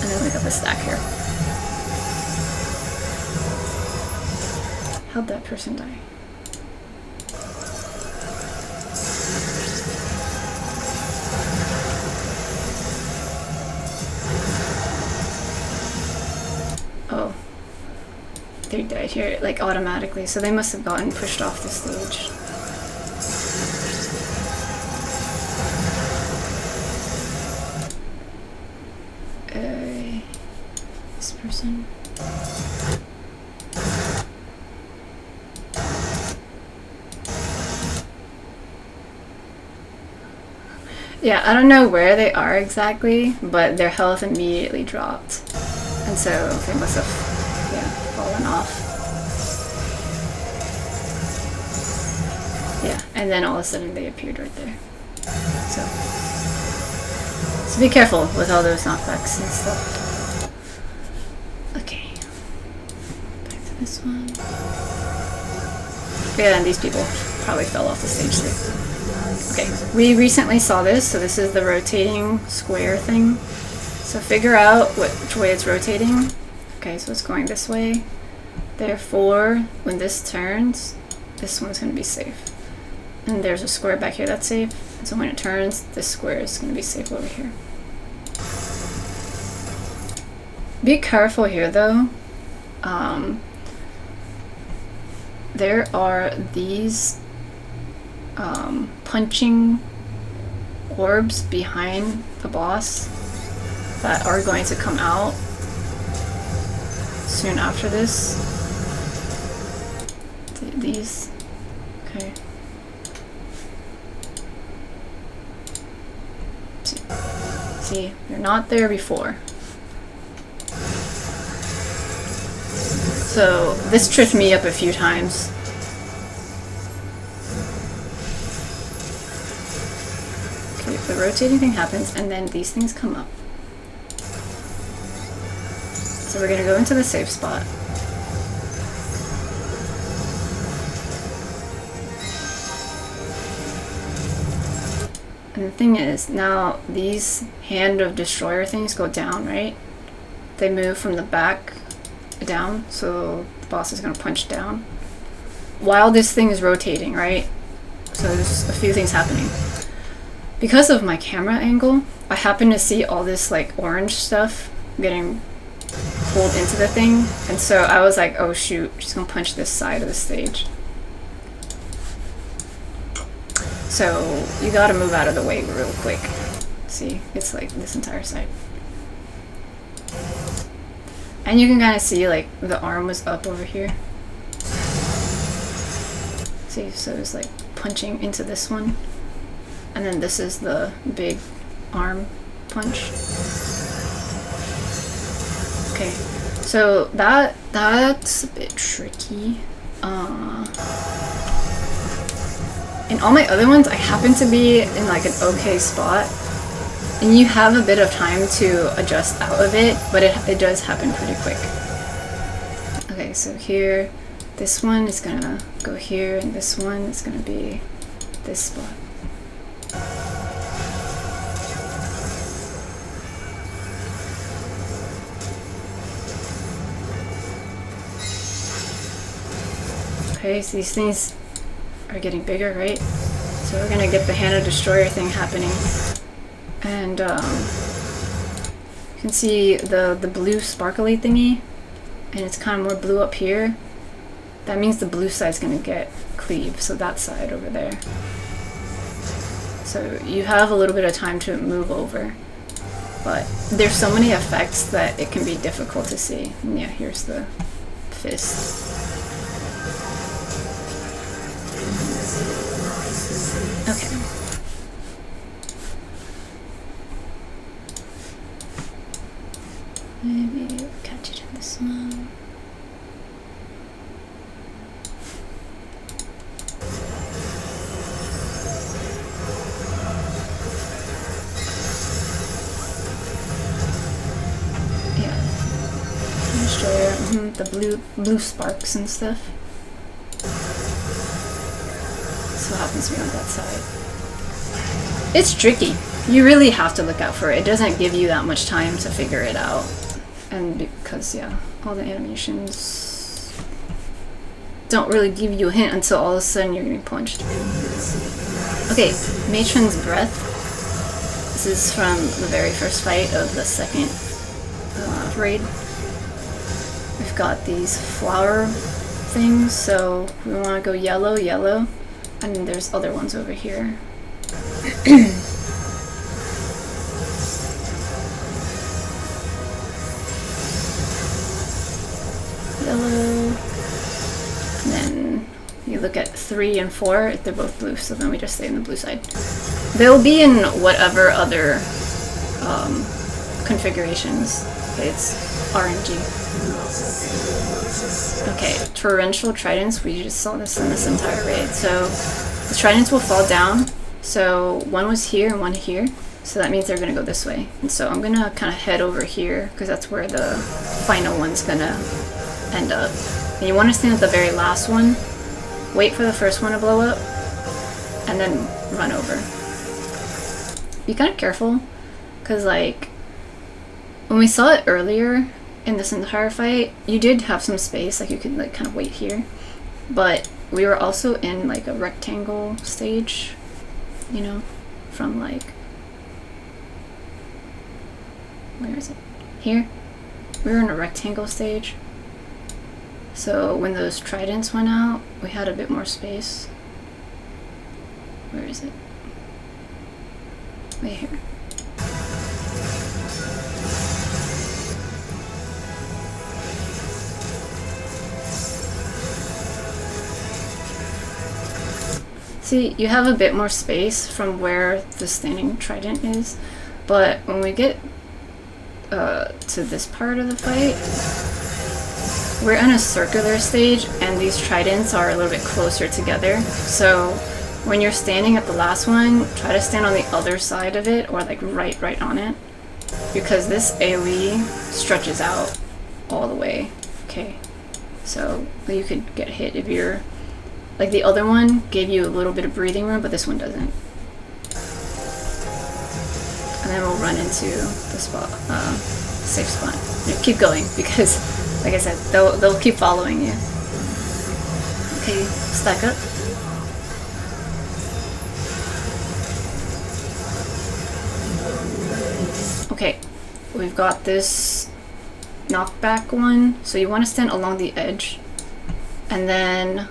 And then we got the stack here. How'd that person die? Oh, they died here like automatically, so they must have gotten pushed off the stage. This person. Yeah, I don't know where they are exactly, but their health immediately dropped. And so they must have, yeah, fallen off. Yeah, and then all of a sudden they appeared right there. So be careful with all those knockbacks and stuff. Okay. Back to this one. Yeah, and these people probably fell off the stage too. Okay, we recently saw this, so this is the rotating square thing. So figure out which way it's rotating. Okay, so it's going this way. Therefore, when this turns, this one's going to be safe. And there's a square back here that's safe. And so when it turns, this square is going to be safe over here. Be careful here though. There are these punching orbs behind the boss that are going to come out soon after this. These, okay. See, they're not there before. So this tripped me up a few times. Okay, the rotating thing happens, and then these things come up. So we're gonna go into the safe spot. And the thing is, now these Hand of Destroyer things go down, right? They move from the back down, so the boss is gonna punch down. While this thing is rotating, right? So there's a few things happening. Because of my camera angle, I happen to see all this like orange stuff getting pulled into the thing, and so I was like, oh shoot, she's gonna punch this side of the stage. So you gotta move out of the way real quick. See, it's like this entire side. And you can kind of see like the arm was up over here. See, so it's like punching into this one. And then this is the big arm punch. Okay, so that's a bit tricky. In all my other ones, I happen to be in like an okay spot, and you have a bit of time to adjust out of it, but it does happen pretty quick. Okay, so here, this one is gonna go here, and this one is gonna be this spot. Okay, so these things are getting bigger, right? So we're gonna get the Hand of Destroyer thing happening. And you can see the blue sparkly thingy, and it's kind of more blue up here. That means the blue side's gonna get cleaved, so that side over there. So you have a little bit of time to move over, but there's so many effects that it can be difficult to see. And yeah, here's the fist. Okay. Maybe we'll catch it in this one. Yeah. Destroyer, the blue sparks and stuff. What happens to me on that side. It's tricky. You really have to look out for it. It doesn't give you that much time to figure it out. And because, yeah, all the animations don't really give you a hint until all of a sudden you're getting punched. Okay, Matron's Breath. This is from the very first fight of the second raid. We've got these flower things, so we want to go yellow, yellow. And then there's other ones over here. Yellow. And then you look at 3 and 4, they're both blue, so then we just stay in the blue side. They'll be in whatever other configurations. It's RNG. Okay, torrential tridents, we just saw this in this entire raid. So the tridents will fall down. So one was here and one here. So that means they're gonna go this way. And so I'm gonna kind of head over here because that's where the final one's gonna end up. And you want to stand at the very last one, wait for the first one to blow up, and then run over. Be kind of careful because like when we saw it earlier in this entire fight, you did have some space, like you could like kind of wait here, but we were also in like a rectangle stage, you know, from like, where is it? Here? We were in a rectangle stage. So when those tridents went out, we had a bit more space. Where is it? Right here. See, you have a bit more space from where the standing trident is, but when we get to this part of the fight, we're in a circular stage and these tridents are a little bit closer together. So when you're standing at the last one, try to stand on the other side of it, or like right on it, because this AoE stretches out all the way. Okay, so you could get hit if you're like, the other one gave you a little bit of breathing room, but this one doesn't. And then we'll run into the spot, safe spot. Yeah, keep going, because like I said, they'll keep following you. Okay, stack up. Okay, we've got this knockback one, so you want to stand along the edge, and then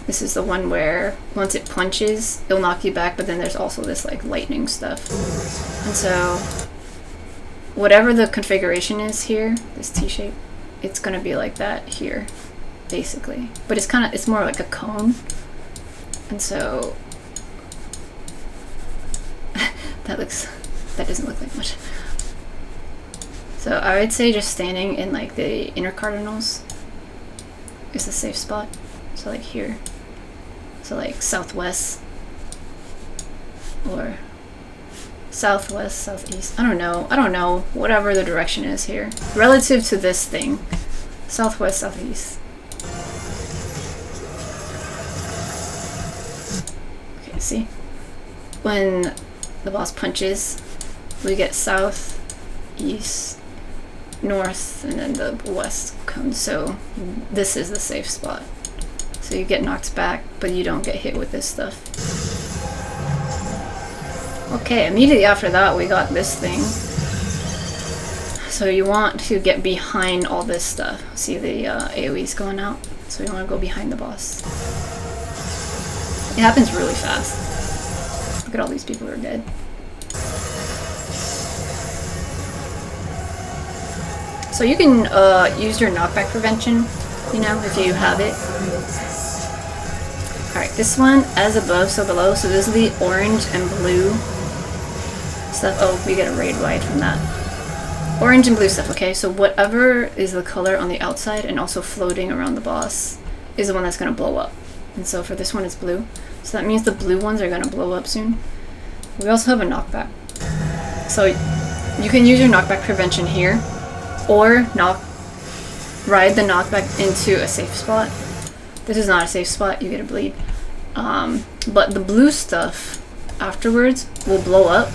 this is the one where once it punches, it'll knock you back, but then there's also this like lightning stuff. And so whatever the configuration is here, this T-shape, it's gonna be like that here, basically. But it's more like a cone. And so that doesn't look like much. So I would say just standing in like the inner cardinals is the safe spot. So like here. So like southwest or southwest, southeast. I don't know. Whatever the direction is here. Relative to this thing. Southwest, southeast. Okay, see? When the boss punches, we get south, east, north, and then the west cone. So this is the safe spot. So you get knocked back, but you don't get hit with this stuff. Okay, immediately after that we got this thing. So you want to get behind all this stuff. See the AoE's going out? So you want to go behind the boss. It happens really fast. Look at all these people who are dead. So you can use your knockback prevention, you know, if you have it. Alright, this one, as above, so below. So this is the orange and blue stuff. Oh, we get a raid wide from that. Orange and blue stuff, okay? So whatever is the color on the outside and also floating around the boss is the one that's going to blow up. And so for this one, it's blue. So that means the blue ones are going to blow up soon. We also have a knockback. So you can use your knockback prevention here, or ride the knockback into a safe spot. This is not a safe spot, you get a bleed. But the blue stuff afterwards will blow up,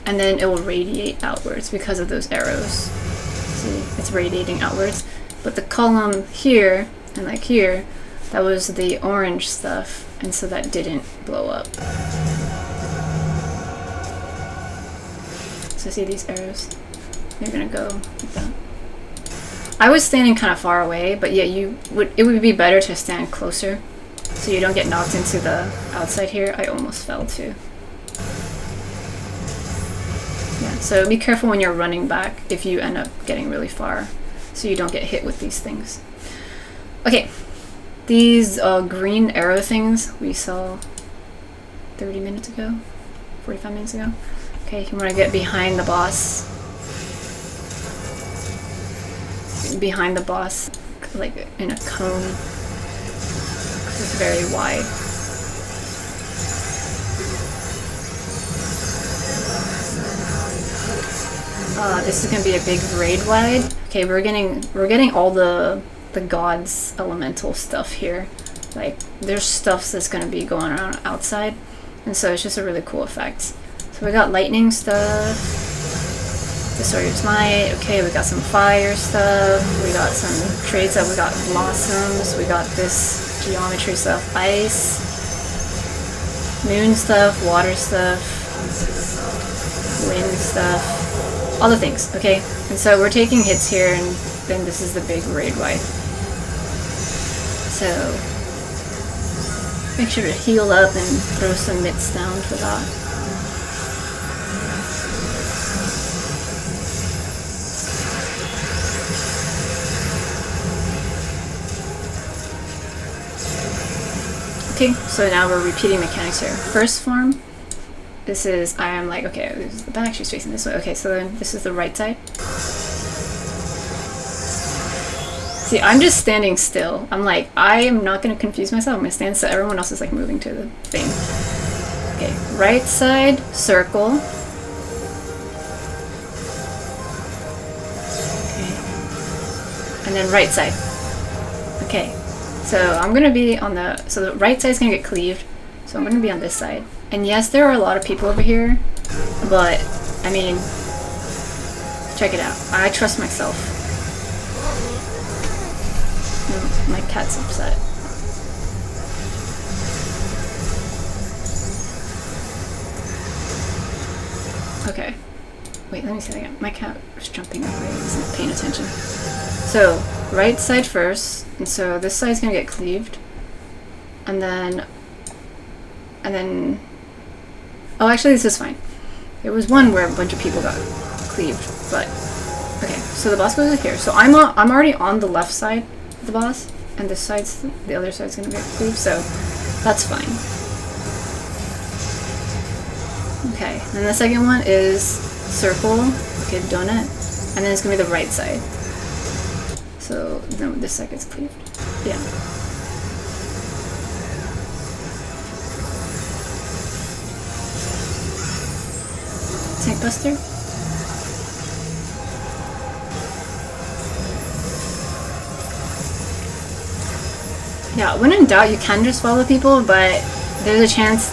and then it will radiate outwards because of those arrows. See, it's radiating outwards. But the column here, and like here, that was the orange stuff, and so that didn't blow up. So see these arrows? They're gonna go like that. I was standing kind of far away, but yeah, it would be better to stand closer so you don't get knocked into the outside here. I almost fell too. Yeah, so be careful when you're running back if you end up getting really far so you don't get hit with these things. Okay, these green arrow things we saw 30 minutes ago, 45 minutes ago. Okay, you want to get behind the boss. Behind the boss, like in a cone. It's very wide. This is gonna be a big raid wide. Okay, we're getting all the gods elemental stuff here. Like there's stuff that's gonna be going around outside, and so it's just a really cool effect. So we got lightning stuff. Distorted Might. Okay, we got some fire stuff. We got some traits up. We got blossoms. We got this geometry stuff. Ice. Moon stuff. Water stuff. Wind stuff. All the things. Okay, and so we're taking hits here, and then this is the big raid wide. So make sure to heal up and throw some mitts down for that. Okay, so now we're repeating mechanics here. First form, this is, I am like, okay, the back, she's facing this way. Okay, so then this is the right side. See, I'm just standing still. I'm like, I am not going to confuse myself. I'm going to stand still. Everyone else is like moving to the thing. Okay, right side, circle. Okay. And then right side. Okay. So I'm going to be on the... So the right side is going to get cleaved. So I'm going to be on this side. And yes, there are a lot of people over here. But, I mean... Check it out. I trust myself. My cat's upset. Okay. Wait, let me say that again. My cat was jumping up. I wasn't paying attention. So, right side first. And so this side's gonna get cleaved. And then... Oh, actually this is fine. There was one where a bunch of people got cleaved, but... Okay, so the boss goes here. So I'm already on the left side of the boss. And this side's, the other side's gonna get cleaved, so that's fine. Okay, and then the second one is circle, okay, donut, and then it's gonna be the right side. So then this side gets cleaved. Yeah. Tank Buster? Yeah, when in doubt, you can just follow people, but there's a chance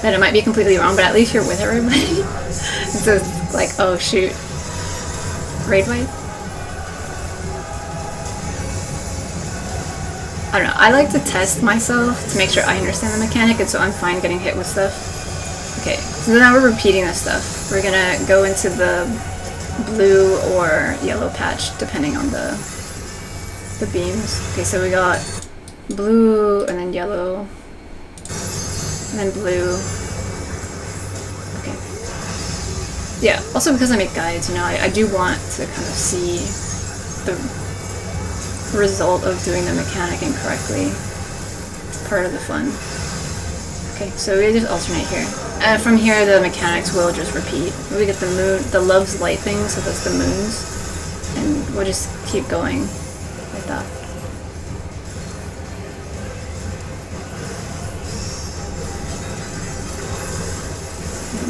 that it might be completely wrong, but at least you're with everybody. So it's like, oh shoot. Raid wipe? I don't know, I like to test myself to make sure I understand the mechanic, and so I'm fine getting hit with stuff. Okay, so now we're repeating this stuff. We're gonna go into the blue or yellow patch, depending on the beams. Okay, so we got blue and then yellow and then blue. Okay. Yeah, also because I make guides, you know, I do want to kind of see the result of doing the mechanic incorrectly. It's part of the fun. Okay, so we just alternate here. And from here the mechanics will just repeat. We get the moon, the love's light thing, so that's the moons. And we'll just keep going. Like that.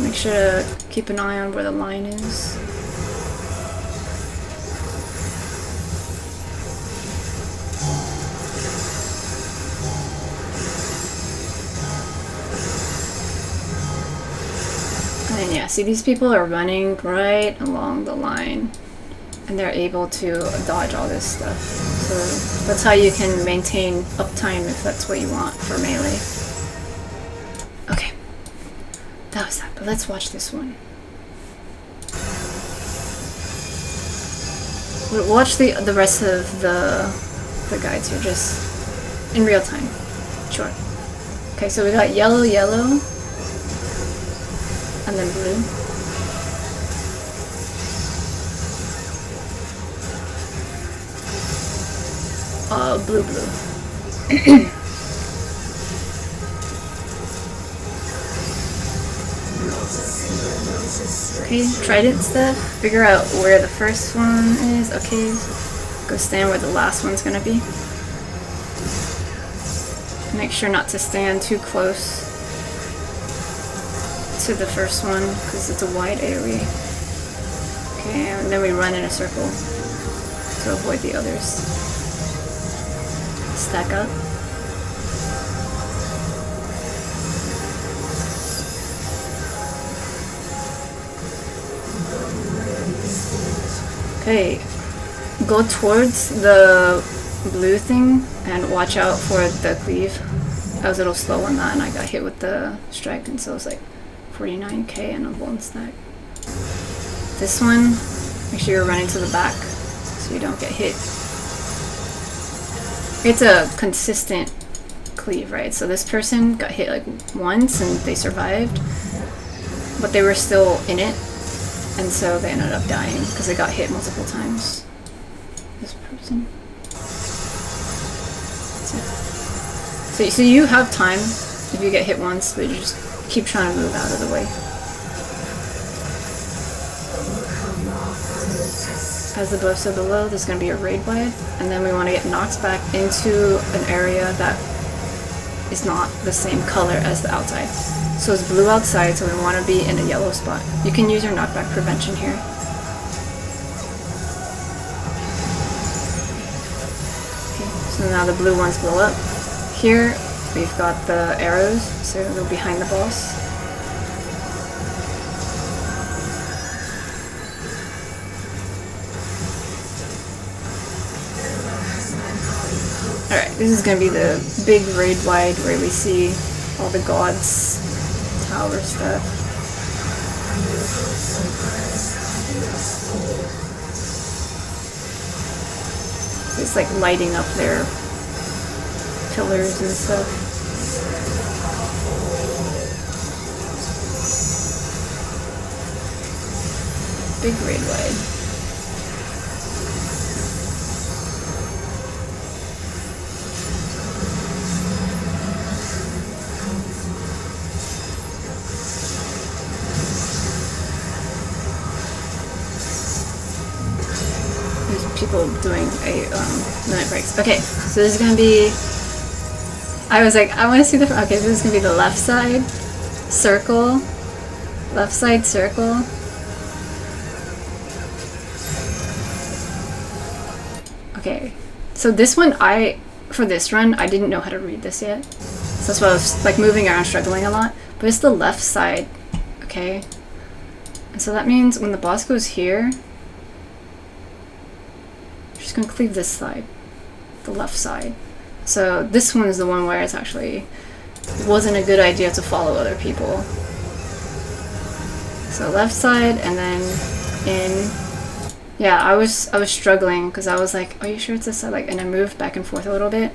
Make sure to keep an eye on where the line is. And then yeah, see these people are running right along the line. And they're able to dodge all this stuff. So that's how you can maintain uptime if that's what you want for melee. Okay. That was that, but let's watch this one. We'll watch the rest of the guides here, just in real time. Sure. Okay, so we got yellow, yellow, and then blue. Blue, blue. Okay, trident stuff. Figure out where the first one is. Okay, go stand where the last one's gonna be. Make sure not to stand too close to the first one because it's a wide area. Okay, and then we run in a circle to avoid the others. Stack up. Okay, go towards the blue thing and watch out for the cleave. I was a little slow on that and I got hit with the strike, and so it was like 49k and a bone stack. This one, make sure you're running to the back so you don't get hit. It's a consistent cleave, right? So this person got hit like once and they survived, but they were still in it, and so they ended up dying because they got hit multiple times. This person. So you have time if you get hit once, but you just keep trying to move out of the way. as above so below. There's going to be a raid wide, and then we want to get knocked back into an area that is not the same color as the outside. So it's blue outside, so we want to be in a yellow spot. You can use your knockback prevention here. Okay, so now the blue ones blow up. Here we've got the arrows, so they're behind the boss. Alright, this is going to be the big raid wide where we see all the gods, tower stuff. It's like lighting up their pillars and stuff. Big raid wide. People doing a limit breaks. Okay, so this is gonna be. I was like, I want to see the. Okay, so this is gonna be the left side circle, left side circle. Okay, so this one for this run I didn't know how to read this yet, so that's why I was like moving around, struggling a lot. But it's the left side, okay, and so that means when the boss goes here. Just gonna cleave this side, the left side. So this one is the one where it's actually wasn't a good idea to follow other people. So left side and then in. Yeah, I was struggling because I was like, are you sure it's this side? Like, and I moved back and forth a little bit.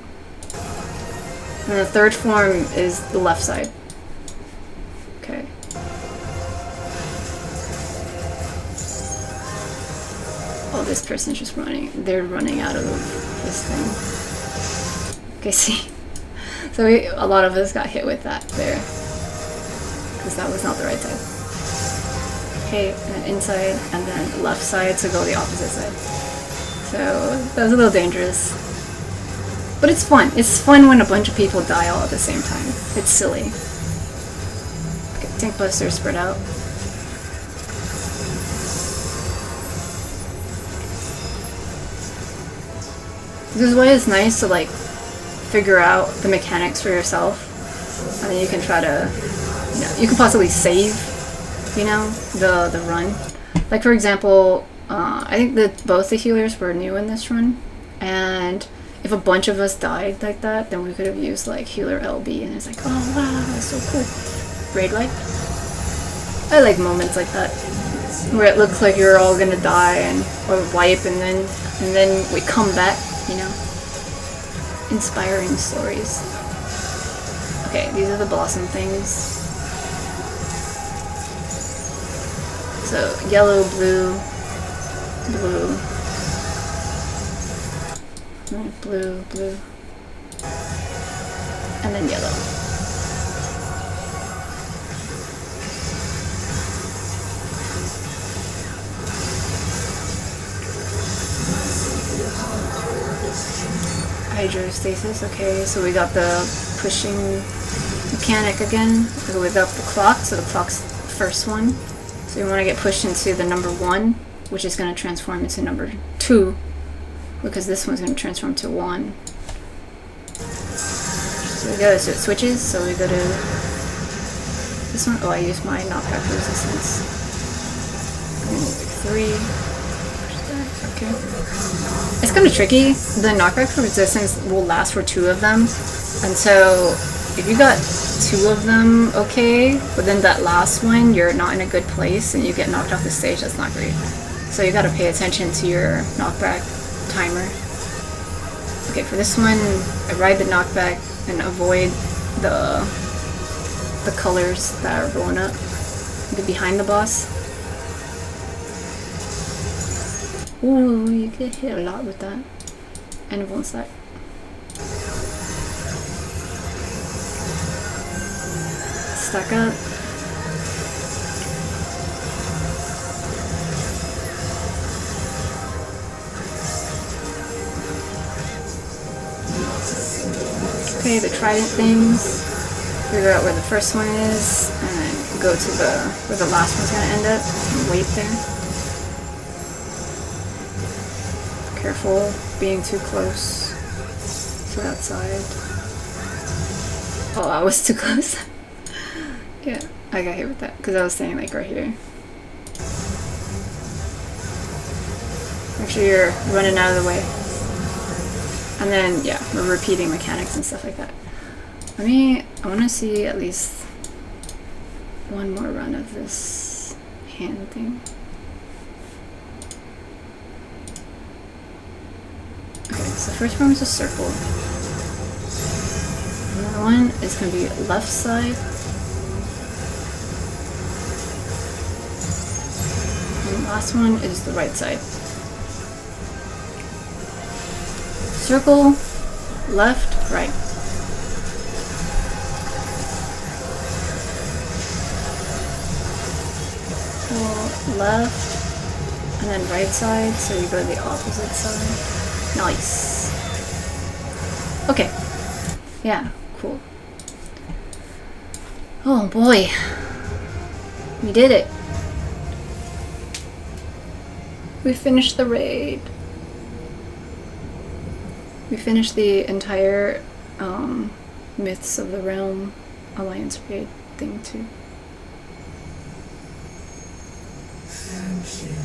And the third form is the left side. Okay. Oh, this person's just running. They're running out of this thing. Okay, see. So a lot of us got hit with that there. Because that was not the right side. Okay, and then inside, and then left side to go the opposite side. So that was a little dangerous. But it's fun. It's fun when a bunch of people die all at the same time. It's silly. Okay, tank busters spread out. This is why it's nice to like figure out the mechanics for yourself, and then you can try to, you know, you can possibly save, you know, the run. Like for example, I think that both the healers were new in this run, and if a bunch of us died like that, then we could have used like healer LB, and it's like, oh wow, that's so cool. Raid light. I like moments like that where it looks like you're all gonna die and or wipe, and then we come back. You know, inspiring stories. Okay, these are the blossom things. So yellow, blue, blue, blue, blue, and then yellow. Hydrostasis, okay, so we got the pushing mechanic again. So we got the clock, so the clock's the first one. So you want to get pushed into the number 1, which is going to transform into number 2, because this one's going to transform to 1. So we go, so it switches, so we go to this one. Oh, I used my knockback resistance. 3. Okay. It's kind of tricky. The knockback resistance will last for 2 of them, and so if you got 2 of them, okay, but then that last one you're not in a good place and you get knocked off the stage, that's not great. So you got to pay attention to your knockback timer. Okay, for this one, I ride the knockback and avoid the colors that are going up. Get behind the boss. Ooh, you get hit a lot with that. And it won't stack. Stack up. okay, the trident things, figure out where the first one is, and then go to where the last one's gonna end up, and wait there. Careful being too close to that side. Oh, I was too close. Yeah, I got hit with that, because I was standing like right here. Make sure you're running out of the way. And then, yeah, we're repeating mechanics and stuff like that. I want to see at least one more run of this hand thing. Okay, so the first one was a circle. Another one is going to be left side. And the last one is the right side. Circle, left, right. Well, left, and then right side, so you go to the opposite side. Nice. Okay. Yeah, cool. Oh boy. We did it. We finished the raid. We finished the entire Myths of the Realm Alliance raid thing too. Thank you.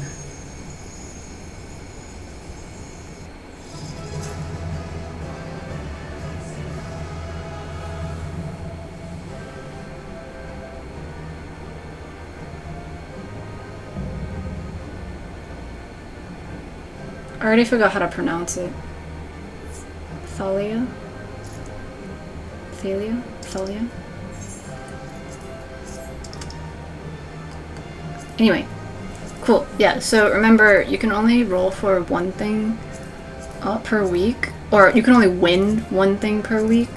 I already forgot how to pronounce it. Thaleia? Thaleia? Thaleia? Anyway, cool. Yeah, so remember, you can only roll for one thing per week, or you can only win one thing per week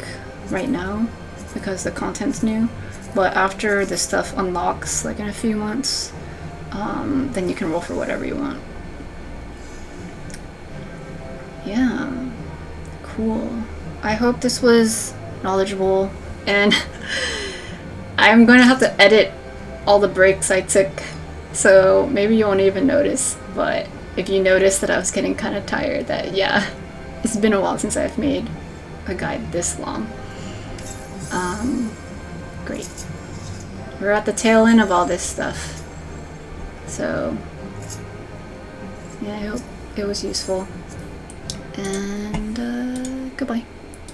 right now because the content's new. But after this stuff unlocks, like in a few months, then you can roll for whatever you want. Yeah, cool. I hope this was knowledgeable, and I'm going to have to edit all the breaks I took, so maybe you won't even notice, but if you notice that I was getting kind of tired, that yeah, it's been a while since I've made a guide this long. Great. We're at the tail end of all this stuff, so yeah, I hope it was useful. And goodbye.